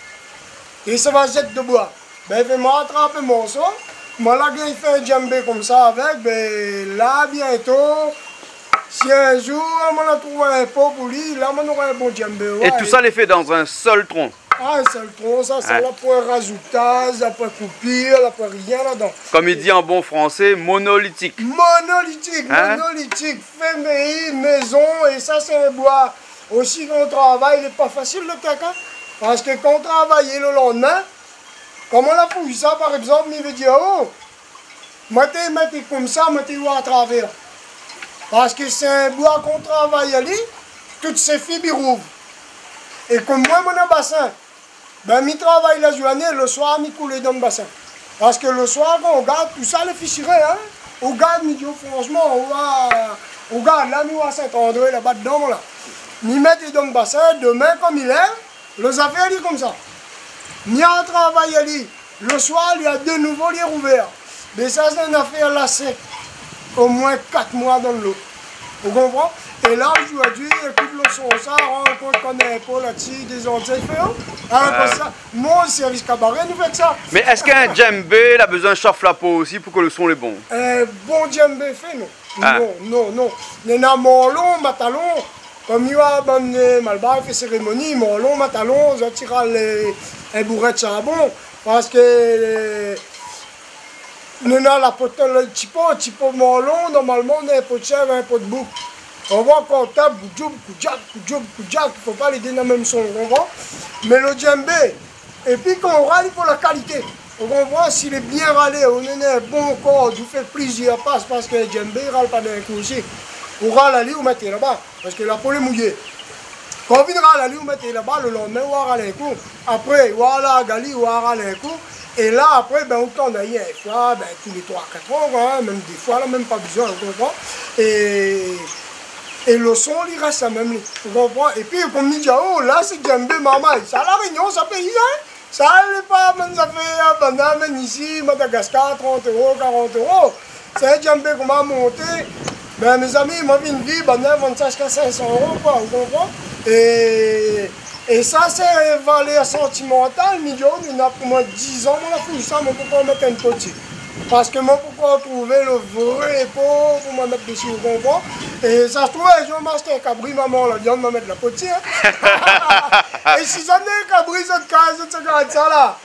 Et ça va jeter de bois. Ben, il fait m'attraper mon son. Moi, là, il fait un djembé comme ça avec. Ben, là, bientôt, si un jour, on a trouvé un pot pour lui, là, on aura un bon djembé. Ouais. Et tout ça, les fait dans un seul tronc. Ah, un seul tronc, ça n'a pas rajoutage, ça n'a pas coupure, ça n'a pas rien là-dedans. Comme il dit en bon français, monolithique. Monolithique, monolithique, féminin, maison, et ça c'est un bois. Aussi quand on travaille, il n'est pas facile le caca. Parce que quand on travaille le lendemain, comme on a fouillé ça par exemple, il veut dire, oh, moi t'es comme ça, moi t'es à travers. Parce que c'est un bois qu'on travaille à lui, toutes ces fibres rouvrent. Et comme moi, mon bassin, ben, je travaille la journée, le soir, je coule dans le bassin. Parce que le soir, quand on garde tout ça, les fichiers, hein, on garde, franchement, on garde là, nous à Saint-André, là-bas dedans, là. Nous mettons dans le bassin, demain, comme il est, les affaires, il est comme ça. Nous travaillons à lui. Le soir, il y a de nouveau les rouverts. Mais ça, c'est une affaire là, c'est au moins 4 mois dans l'eau. Vous comprenez? Et là, aujourd'hui, écoute le son, ça, rencontre qu'on a un peu là-dessus, des Antilles, ça. Mon service cabaret nous fait ça. Mais est-ce qu'un djembé a besoin de chauffer la peau aussi pour que le son est bon? Bon djembé fait, non. Non. Il y en a morlon, matalon. Comme il y a Malbar, il fait cérémonie, morlon, matalon, je tire un bourret de charbon. Parce que nous avons la pote, le petit pot morlon, normalement, on a un pot de chèvre, un pot de bouc. On voit qu'on tape, il ne faut pas les donner dans le même son, on voit. Mais le djembé, et puis quand on râle, il faut la qualité. On voit s'il est bien râlé, on a un bon corps, vous fait plaisir, parce que le djembé ne râle pas d'un coup aussi. On râle à lui, on mettez là-bas, parce que la peau est mouillée. Quand on vient râler à lui, on mettez là-bas, le lendemain, on va râler un coup. Après, on va aller à Gali, on va râler un coup. Et là, après, ben, on tourne à une fois, ben, tous les 3-4 ans, hein, même des fois, là, même pas besoin, on comprend. Et le son, il reste la même, tu comprends? Et puis, comme il dit, oh, là, c'est djembé, maman. Ça, à la Réunion, ça paye, hein? Ça, n'est pas, même, ça fait, même ici, Madagascar, 30 €, 40 €. C'est un djembé qu'on m'a monté. Ben, mes amis, moi, j'ai une vie, ben, 25 jusqu'à 500 €, quoi, vous comprenez? Et ça, c'est une valeur sentimentale, million, il y a pour moi 10 ans, on a fouillé ça, mais pourquoi mettre un petit? Parce que moi, pourquoi trouver le vrai pot pour me mettre dessus, vous comprenez? Et ça se trouve, je vais m'acheter un cabri, maman, la viande, me mettre la potier. Hein? Et si j'en ai un cabri, cette case, cette regarde ça là.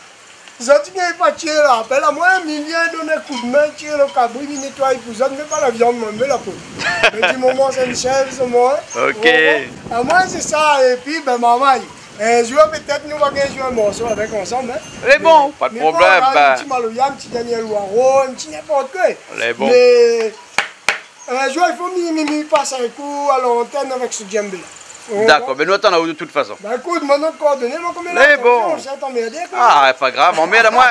Je dis qu'il n'y a pas de là. Appelle à moi, il vient donner un coup de main, tirer le cabri, il nettoie, il pousse. Je ne mets pas la viande, je mets la peau. Mais du moment, c'est une chèvre, c'est moi. Ok. À moi, c'est ça. Et puis, ben, maman, je vais peut-être nous jouer un morceau avec ensemble. Hein. C'est bon, pas de problème. Un petit Maloya, un petit Daniel Ouaro, un petit n'importe quoi. C'est bon. Mais un jour, il faut m'y passer un coup à l'antenne avec ce djembé. D'accord, mais nous attendons de toute façon. Bah écoute, mon autre coordonnée, moi comme il est bon. Ah, pas grave, on met à moi.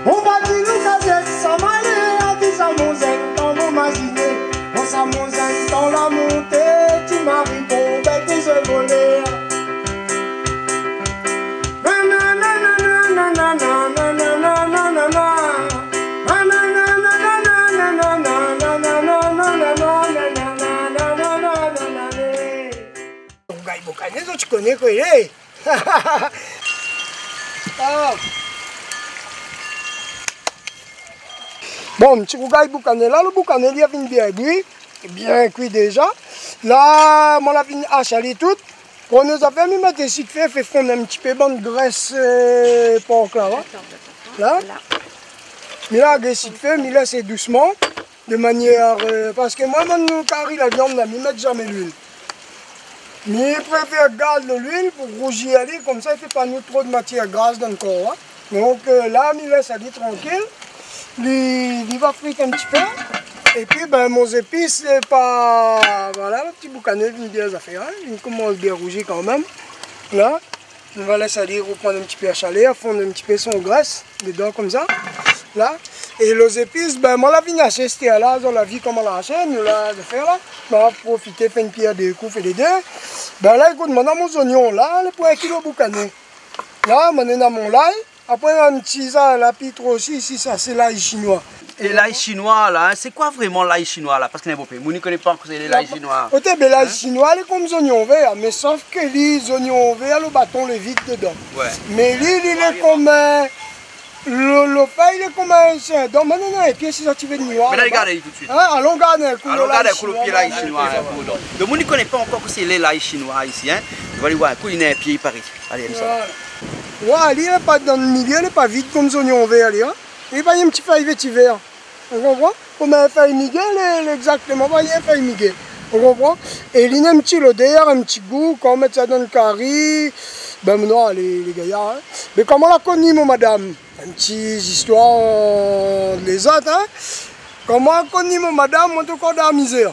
On va dire nous ça c'est ça malé, à dit ça mon zen, dans mon imaginé. On ça mon zen, dans la montée, tu m'arrives bon, bec des yeux volés. Tu connais quoi il est? Bon, petit rougail boucané là, le boucané il a fini bien cuit déjà. Là, on a fini hacher tout. On nous a fait mettre des sites fait fondre un petit peu de graisse porc là. Là. Mais là, des sites fait, mais là c'est doucement. De manière. Parce que moi, mon carré, la viande, je ne mets jamais l'huile. Mais je préfère garder l'huile pour rougir aller, comme ça, il ne fait pas nous trop de matière grasse dans le corps. Hein. Donc là, je laisse aller tranquille. Il va friter un petit peu. Et puis, ben, mon épice, c'est pas. Voilà, le petit boucané, il bien les affaires. Hein. Il commence bien rougir quand même. Là, on va laisser aller reprendre un petit peu à chaler, fondre un petit peu son graisse dedans, comme ça. Là. Et les épices, ben, moi, la vigne à acheter là, dans la vie comme on l'a acheté, nous, là, de faire là. On va profiter, faire une pierre de coups et des deux. Ben là, écoute, maintenant, mon oignon, là, pour 1 kilo boucané. Là, on est dans mon l'ail. Après, un petit ça, la pitre aussi, ici, ça, c'est l'ail chinois. Et l'ail chinois, là, c'est quoi vraiment l'ail chinois, là? Parce que moi, je ne connais pas que c'est l'ail chinois. Ben, l'ail chinois, il est comme les oignons verts, mais sauf que les oignons verts, le bâton, le vide dedans. Ouais. Mais lui, il est comme le pain, il est comme un chien. Donc maintenant, et puis si ça tu veux de noir. Mais là, regardez tout de suite. Hein, allons garder un coup. Allons garder un coup le pied l'ail chinois. Donc, moi, je ne connais pas encore que c'est l'ail chinois ici. Hein. Je vais aller voir un coup, il y a un pied par ici. Allez, allez, ça. Ouais, il n'est pas dans le milieu, il n'est pas vide comme les oignons verts. Hein. Il n'y a pas un petit feuille vert. On comprend? Comme un feuille miguel, exactement, il y a un feuille miguel. On comprend? Et il y a un petit odeur, un petit goût, quand on met ça dans le curry. Ben non, les gaillards. Hein. Mais comment la connaît, mon madame? Une petite histoire les autres. Hein. Comment on connaît, mon madame? Moi, tout encore dans la misère.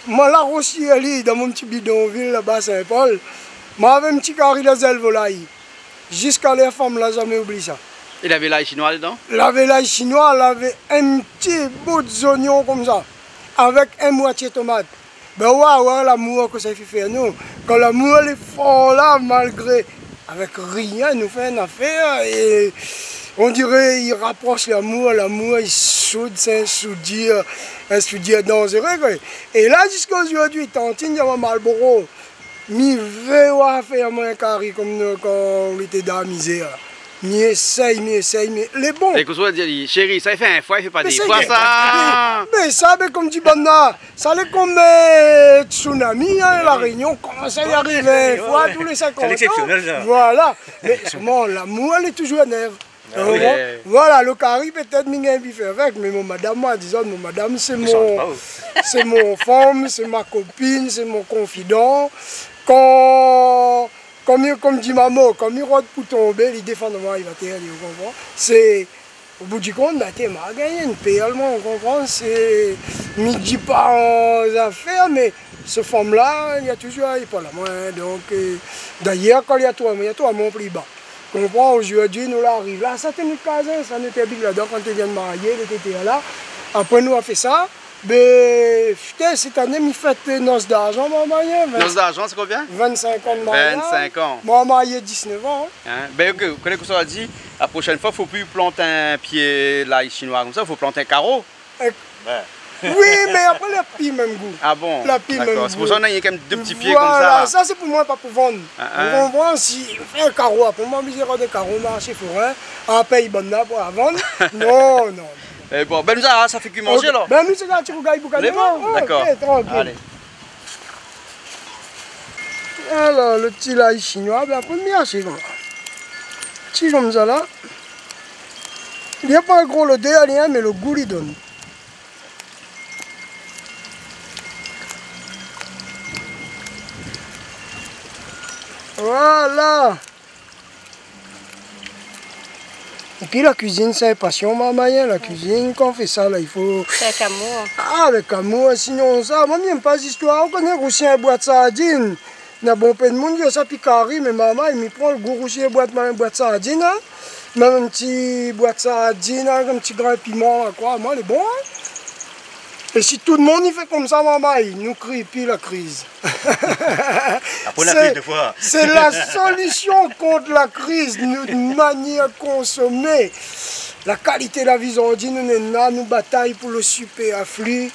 Moi, là aussi, elle dans mon petit bidonville là-bas, Saint-Paul. Moi, j'avais un petit curry de zèle volaille. Jusqu'à les femmes, là, jamais oublié ça. Il avait l'ail chinois dedans? Il avait l'ail chinois, il avait un petit bout d'oignon comme ça, avec un moitié tomate. Ben ouais, l'amour que ça fait faire nous. Quand l'amour est fort là, malgré, avec rien, il nous fait une affaire et on dirait il rapproche l'amour, il soude, c'est un soudir dangereux. Quoi. Et là, jusqu'à aujourd'hui, tantine, il y a un Marlboro. Mi veut faire un carré comme quand on était dans la misère. Mi essaye, mais les bons. Et que soit dit, chérie, ça fait un fois, il fait pas des fois ça. Mais ça, comme dit Bonna, ça c'est comme tsunami, hein, la Réunion commence à y arriver une fois tous les 50 ans. C'est exceptionnel ça. Voilà. Mais seulement l'amour, elle est toujours à neuf. Oui. Voilà, le carré peut-être m'y fait avec, mais mon madame, moi, disons, mon madame, c'est mon femme, c'est ma copine, c'est mon confident. Comme dit maman, quand il rentre pour tomber, il défend de moi, il va t'aider, vous comprenez? C'est, au bout du compte, bah, tu m'as gagné une paix allemand, vous comprenez? C'est, je ne dis pas en affaires, mais ce femme-là, il y a toujours, il n'est pas là, moi, donc, d'ailleurs, quand il y a toi, mon plus bas. Vous comprenez? Aujourd'hui, nous l'arrive là, ça tenait le casin, ça n'était plus là-dedans, quand tu viens de marier, il était là. Après, nous, on a fait ça. Mais putain, cette année, il fait noces d'argent, moi, marié. Noces d'argent, c'est combien? 25 ans de mariage. 25 ans. Moi, marié 19 ans. Hein? Ben, ok, vous connaissez ce qu'on a dit? La prochaine fois, il ne faut plus planter un pied l'ail chinois comme ça, il faut planter un carreau. Oui, mais après, il a plus même goût. Ah bon? D'accord, c'est pour ça qu'on a quand même 2 petits pieds voilà, comme ça. Ça, c'est pour moi, pas pour vendre. Vous comprenez? Si on fait un carreau, pour moi, je vais des carreaux marché forain, après, il bonne pour la vendre. Non, non. Et bon, ben nous, ça fait que manger là. Ben nous, c'est un petit rougail pour gagner. D'accord. Ok, tranquille. Allez. Alors, le petit l'ail chinois, ben après, bien acheter comme ça. Petit comme ça là. Il n'y a pas un gros le dé, rien, mais le goût, il donne. Voilà. Et puis la cuisine, c'est passion, maman, la cuisine, quand on fait ça, là, il faut... C'est avec amour. Ah, avec amour, sinon ça, moi, j'aime pas l'histoire, on connaît aussi un boîte de sardines. Il y a bon peu de monde qui a ça picari, mais maman, il me prend le goût aussi un boîte de sardines, hein. Même un petit boîte de sardines, un petit grain de piment, quoi, moi, il est bon, hein. Et si tout le monde il fait comme ça, maman, il nous crie puis la crise. C'est la solution contre la crise, une manière de consommer. La qualité de la vie, on dit, nous bataille pour le superflu.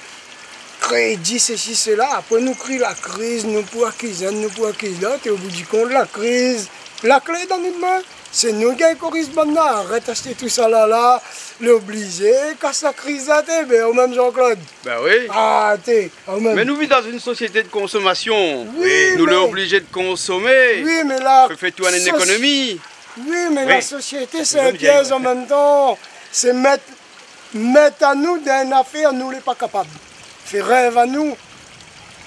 Crédit, ceci, cela. Après, nous crie la crise, nous pour la cuisine, nous pour la cuisine. Et au bout du compte, la crise, la clé dans notre main. C'est nous qui corrigons maintenant. Arrête d'acheter tout ça là, l'obligé, casse la crise à t'es, au même Jean-Claude. Ben oui. Ah, t'es, au même. Mais nous vivons dans une société de consommation. Oui, nous mais... sommes obligés de consommer. Oui, mais là... On fait tout en économie. Oui, mais la société, c'est un piège en même temps. C'est mettre à nous d'une affaire, nous n'est pas capables. Fait rêve à nous.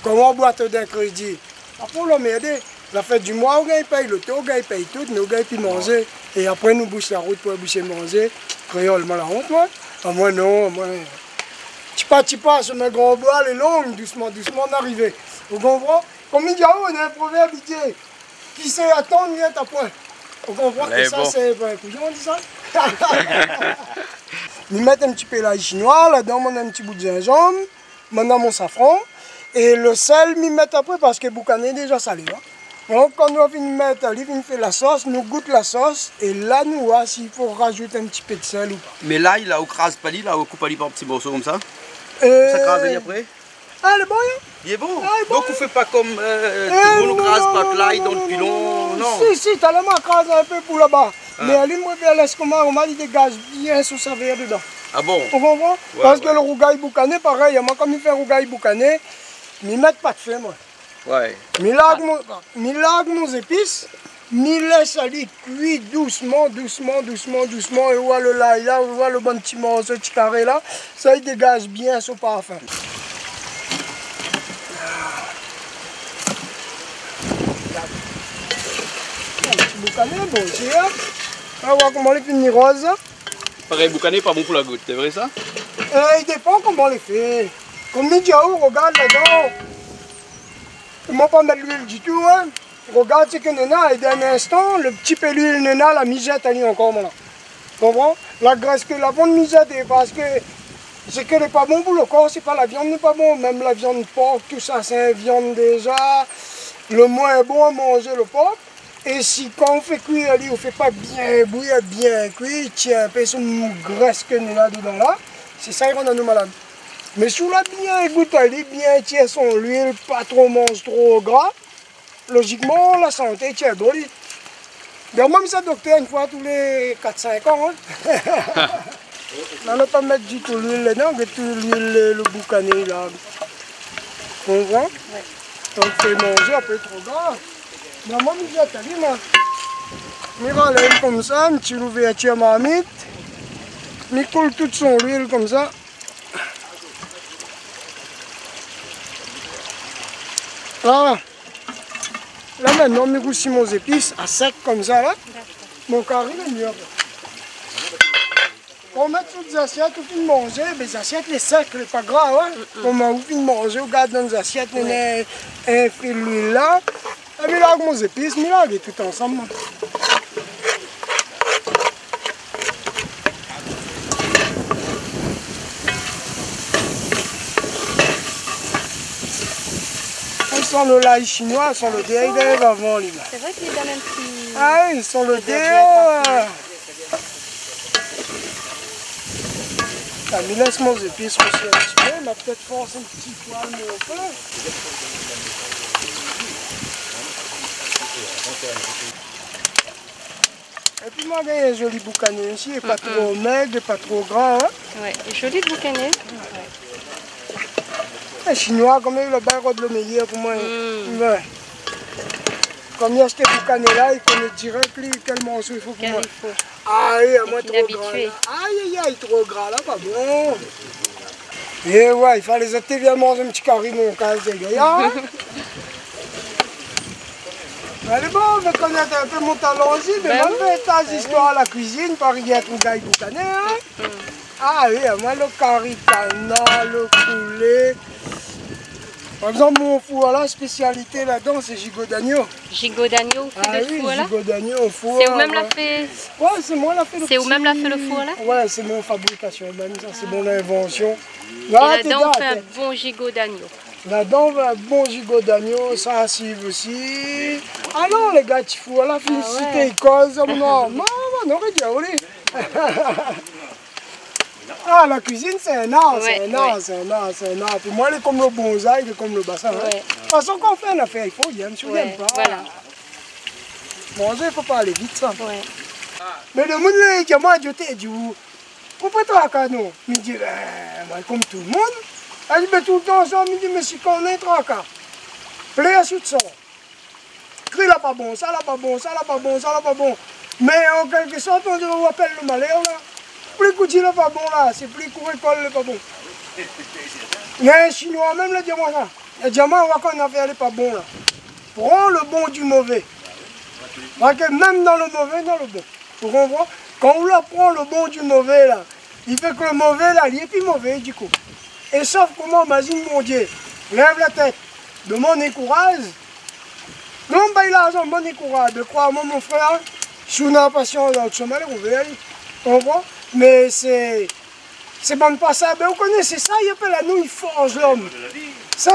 Comment boîte d'un crédit? Après, on l'a m'aider. La fête du mois, on paye le taux, on paye tout, nous on puis manger. Et après, nous bouche la route pour boucher manger. Créole, moi la honte, moi. Ah, moi non, moi. Tipa, sur mes grands bois, les longues, doucement, doucement, on arrive. Vous comprenez? Comme il dit, on a un proverbe qui sait attendre, vient à point. Vous comprenez que ça, bon. C'est un couillon, on dit ça? Nous mettons un petit peu l'ail chinois, là-dedans, on a un petit bout de gingembre, maintenant mon safran. Et le sel, nous mettons après parce que le boucané est déjà salé. Hein? Donc, quand nous venons mettre, nous venons faire la sauce, nous goûtons la sauce. Et là, nous voyons s'il faut rajouter un petit peu de sel ou pas. Mais là, il a au crase pas là, au coupe par petits morceaux comme ça. Ça crase après. Ah, il est bon, hein? Il est bon. Ah, il est bon. Donc, on ne fait pas comme tout le monde crase pas l'ail dans le pilon. Non. Si, t'as la main crase un peu pour là-bas. Ah. Mais elle me laisse comment on m'a dit dégage bien sous sa verre dedans. Ah bon? Vous comprenez? Ouais, parce que le rougail boucané, pareil, moi comme il fait rougail boucané, je ne mets pas de feu, moi. Ouais. Je lave mon épices, je laisse aller cuire doucement, et on voit le l'ail là, on voit le bon petit morceau, petit carré là, ça il dégage bien son parfum. Un petit boucané, bon, c'est là. On va voir comment il finit rose. Pareil, boucané, pas bon pour la goutte, c'est vrai ça? Il dépend comment on les fait. Comme les diaou, regarde là-dedans. Ils ne vont pas mettre l'huile du tout. Hein. Regarde ce que Nena, et d'un instant, le petit peu l'huile Nena, la misette, elle est encore maintenant. Tu comprends? La graisse que la bonne misette, parce que ce qui n'est pas bon pour le corps, c'est pas la viande n'est pas bon. Même la viande de porc, tout ça, c'est une viande déjà. Le moins bon à manger le porc. Et si quand on fait cuire, on ne fait pas bien bouillir, bien cuire, tiens un peu sur une graisse que nous là dedans là, c'est ça qui rend nous malades. Mais si on l'a bien goûté, bien tiens son huile, pas trop mange trop gras, logiquement la santé tient bon. Donc même ça docteur une fois tous les 4-5 ans. Hein. On ne pas mettre du tout l'huile là-dedans, mais tout l'huile, le boucané là. On voit? Donc on fait manger un peu trop gras. Mais moi, je t'ai dit, je râle comme ça, une petite ouverture marmite, je coule toute son huile comme ça. Là maintenant, je goûte mon épices à sec comme ça, là. Mon carré est mieux. Quand on met sur des assiettes, on finit de manger, les assiettes, les secs, c'est pas grave. Hein? Quand on finit de manger, on garde dans les assiettes, on a un fil d'huile là. Et puis là, mes épices, mais là, tout ensemble. Ils sont le l'ail chinois, ils sont le dé avant. C'est vrai qu'ils donnent un petit... Ah oui, ils sont le dé. Mais laisse mes épices aussi un petit peu, mais peut-être forcer un petit poil mon feu. Et puis moi, j'ai un joli boucané ici, et pas trop maigre, pas trop gras. Hein? Oui, joli boucané. Les Chinois, comme ils le barreau de le meilleur pour moi. Ouais. Comme il y a ce boucané là, il connaît direct quel morceau il faut pour moi. Ah oui, à moi trop gras. Aïe, trop gras là, pas bon. Et ouais, il fallait jeter bien manger un petit carré mon casse des gars. Elle est bon, on veut connaître un peu mon talent aussi, mais moi je fais tas d'histoires à la cuisine, par exemple, un gars boucané. Hein? Ah oui, moi le carré canard, le poulet. Par exemple, mon four là, spécialité là-dedans, c'est gigot d'agneau. Gigot d'agneau, ah oui, gigot d'agneau au four. C'est où même la fait? Ouais, c'est moi la fait le C'est où même la fait le four là? Ouais, c'est mon fabrication même, ça c'est mon invention. Là, et là-dedans, on fait un bon gigot d'agneau. Là-dedans, on fait un bon gigot d'agneau, ça assure aussi. Ah non, les gars, tu fous, la félicité, ils causent. Non, on aurait dit, allez. Ah, la cuisine, c'est un art, c'est un art, c'est un art, c'est un art. Puis moi, elle est comme le bonsaï, elle est comme le bassin. Hein. De toute façon, quand on fait une affaire, il faut y aller, si on n'aime pas. Voilà. Manger, il ne faut pas aller vite, ça. Mais le monde, là, il dit, moi, je t'ai dit, pourquoi tu as nous? Il dit, moi, comme tout le monde. Il dit, tout le temps ensemble, il dit, mais si on est tracas, plein à suite ça. Cri là pas bon, ça là pas bon, ça là pas bon, ça là pas bon. Mais en quelque sorte, on appelle le malheur là. Plus coutil là pas bon là, c'est plus courir l'école là pas bon. Il y a un chinois même, il dit moi ça. Il dit moi, on va qu'on a fait aller pas bon là. Prends le bon du mauvais. Parce que même dans le mauvais, dans le bon. Vous comprenez? Quand on prend le bon du mauvais là, il fait que le mauvais là, il est plus mauvais du coup. Et sauf comment, imagine mon Dieu, lève la tête, demande et courage. Non, bah il a raison, bon et courage. De croire, moi mon frère, je suis une passion dans le chemin, on comprend? Mais c'est bon pas ça. Mais vous connaissez ça, il appelle la nous, il forge l'homme. Ça,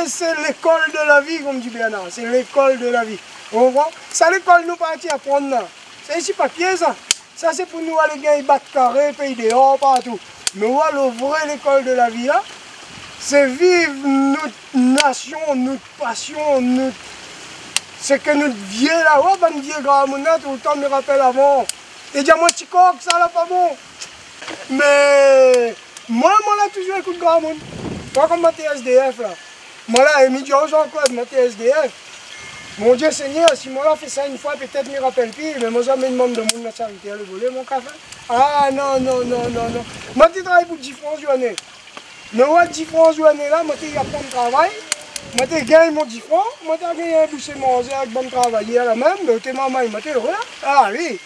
c'est l'école de la vie, comme dit Bernard. C'est l'école de la vie. On comprend? Ça, l'école nous partit à prendre là. C'est ici papier, ça. Ça, c'est pour nous aller gagner battre carré, pays dehors, partout. Mais voilà, le vrai l'école de la vie, là, c'est vivre notre nation, notre passion, notre... C'est que notre vieux là, ouais, ben vieux grand monde tout le temps me rappelle avant. Et dis moi petit coq, ça là pas bon. Mais moi là toujours écoute grand monde. Pas comme ma TSDF là. Moi là, Émile Jean-Claude, ma TSDF. Mon Dieu Seigneur, si moi là fait ça une fois, peut-être me rappelle plus, mais moi jamais demande de monde la charité à le voler mon café. Ah non. Moi je travaille pour 10 francs journée. Mais ouais, 10 francs journée là, moi je apprends le travail. Moi je gagne mon 10 francs, moi je gagne un boucher manger avec bon travail là même, mais tu maman, moi je heureux. Ah oui.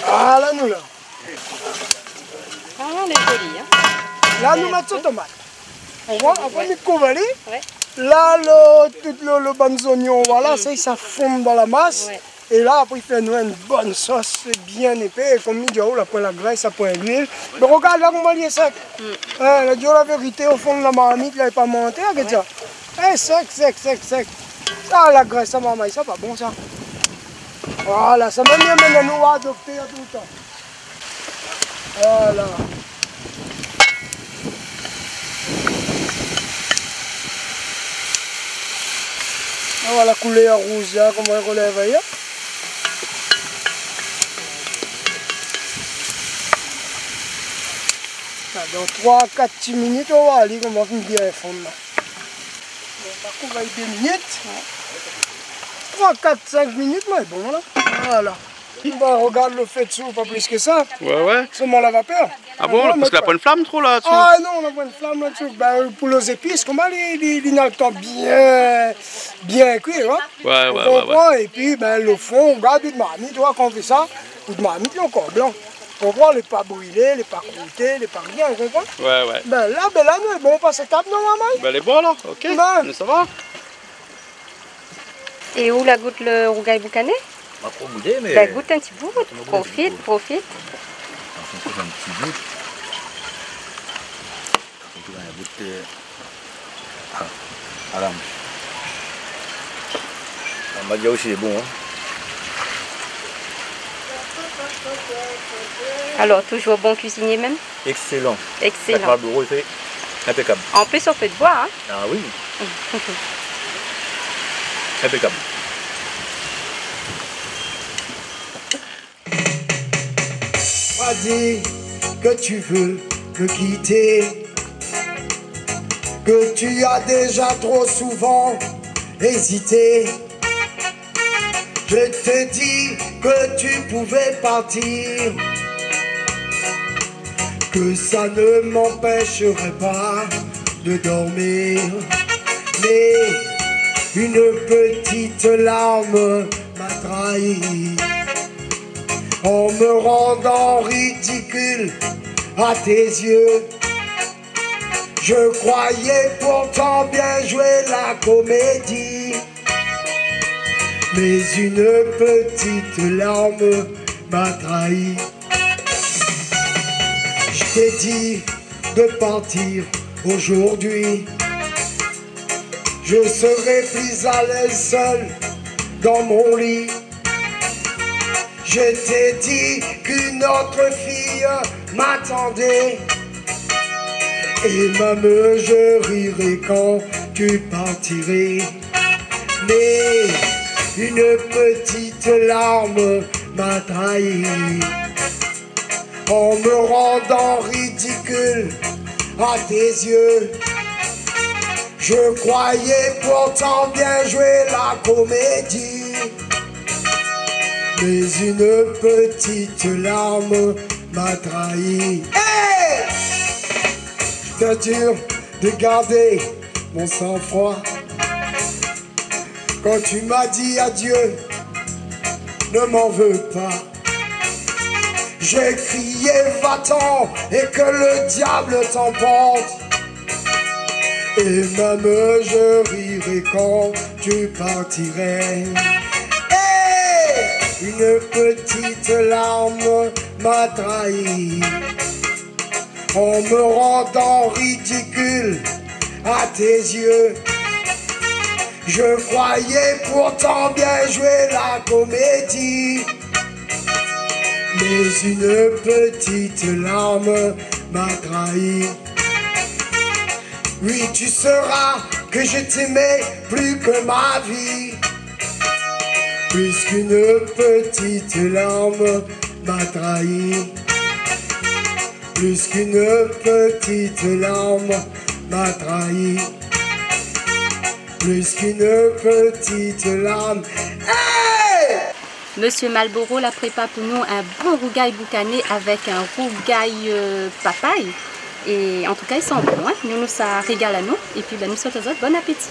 Ah là nous là. Ah, elle est jolie, hein. Là nous mettons tomate. On voit, après nous convaler. Ouais. Là tout le bon oignon, voilà, ça fond dans la masse. Ouais. Et là, après, il fait une bonne sauce bien épais. Et comme il dit, oh, là, pour la graisse, après l'huile. Mais regarde là, comment il est sec. Là, Dieu, la vérité, au fond de la marmite, là, il n'est pas monté. Regarde ça. Eh, sec. Ça, la graisse, ça, maman, ça, pas bon, ça. Voilà, ça m'a bien mené nous à adopter tout le temps. Voilà. Voilà la couleur rouge, là, comment elle relève, là. Dans 3-4 minutes, on va aller, on va bien fondre. On va y 2 minutes. 3-4-5 minutes, mais bon là. Voilà. On regarde le fait dessous, pas plus que ça. Ouais. Seulement la vapeur. Ah bon, parce qu'il n'a pas une flamme trop là-dessus? Ah non, on n'a pas une flamme là-dessus. Ben, pour les épices, comment les ont le temps bien cuit, hein? Ouais. Et puis, ben, le fond, on regarde une marmite, quand on fait ça, une marmite, il est encore blanc. On voit les pas brûlés, les pas croûtés, les pas rien, on comprend? Ouais. Ben là, nous, bon, on passe à table, non, maman? Ben, elle est bonne, là, ok. Ben. Ça va. Et où la goûte le rougail boucané? Pas trop goûté, mais... Ben, goûte un petit bout, profite. On fait un petit bout. On va goûter à l'âme. On m'a dit aussi, c'est bon, hein. Alors, toujours bon cuisinier même? Excellent. Excellent. Le c'est impeccable. En plus, on fait de bois, hein? Ah oui. Impeccable. Pas dit que tu veux me quitter, que tu as déjà trop souvent hésité. Je te dis que tu pouvais partir, que ça ne m'empêcherait pas de dormir. Mais une petite larme m'a trahi en me rendant ridicule à tes yeux. Je croyais pourtant bien jouer la comédie, mais une petite larme m'a trahi. Je t'ai dit de partir aujourd'hui, je serai plus à l'aise seul dans mon lit. Je t'ai dit qu'une autre fille m'attendait, et même je rirai quand tu partirais. Mais Une petite larme m'a trahi en me rendant ridicule à tes yeux. Je croyais pourtant bien jouer la comédie, mais une petite larme m'a trahi. Hey! Je t'assure de garder mon sang-froid. Quand tu m'as dit adieu, ne m'en veux pas. J'ai crié va-t'en et que le diable t'emporte. Et même je rirai quand tu partirais. Hey! Une petite larme m'a trahi en me rendant ridicule à tes yeux. Je croyais pourtant bien jouer la comédie, mais une petite larme m'a trahi. Oui, tu sauras que je t'aimais plus que ma vie. Plus qu'une petite larme m'a trahi. Plus qu'une petite larme m'a trahi. Plus qu'une petite larme. Hey! Monsieur Malboro la prépare pour nous un bon rougail boucané avec un rougail papaye. Et en tout cas, ils sont bons. Hein? Nous, ça régale à nous. Et puis, nous souhaitons aux autres bon appétit.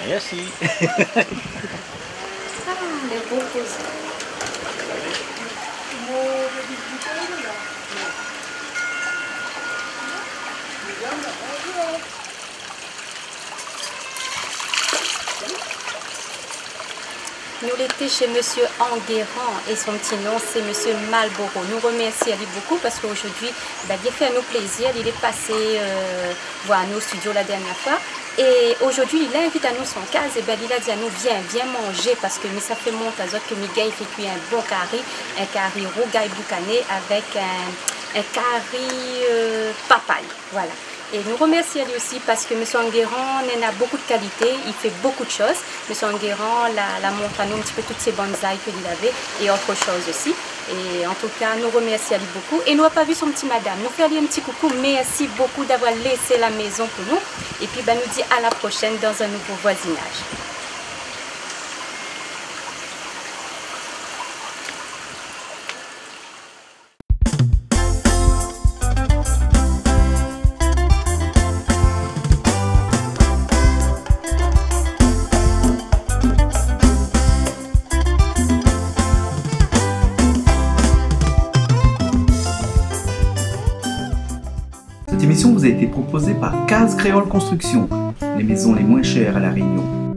Merci. Ah, les beaux roses. Nous l'étions chez Monsieur Enguerrand et son petit nom c'est Monsieur Malboro. Nous remercions lui beaucoup parce qu'aujourd'hui il a fait nous plaisir. Il est passé voir nous au studio la dernière fois et aujourd'hui il invite à nous son case et il a dit à nous viens manger parce que ça fait monter que Miguel fait cuire un bon carré rougail boucané avec un carré papaye. Voilà. Et nous remercions lui aussi parce que M. Enguerrand a beaucoup de qualité, il fait beaucoup de choses. M. Enguerrand la montre à nous un petit peu toutes ces bonsaïs qu'il avait et autre chose aussi. Et en tout cas, nous remercions lui beaucoup. Et nous n'avons pas vu son petit madame. Nous faisons lui un petit coucou. Merci beaucoup d'avoir laissé la maison pour nous. Et puis, nous dit à la prochaine dans un nouveau voisinage. Cette émission vous a été proposée par Case Créole Construction, les maisons les moins chères à La Réunion.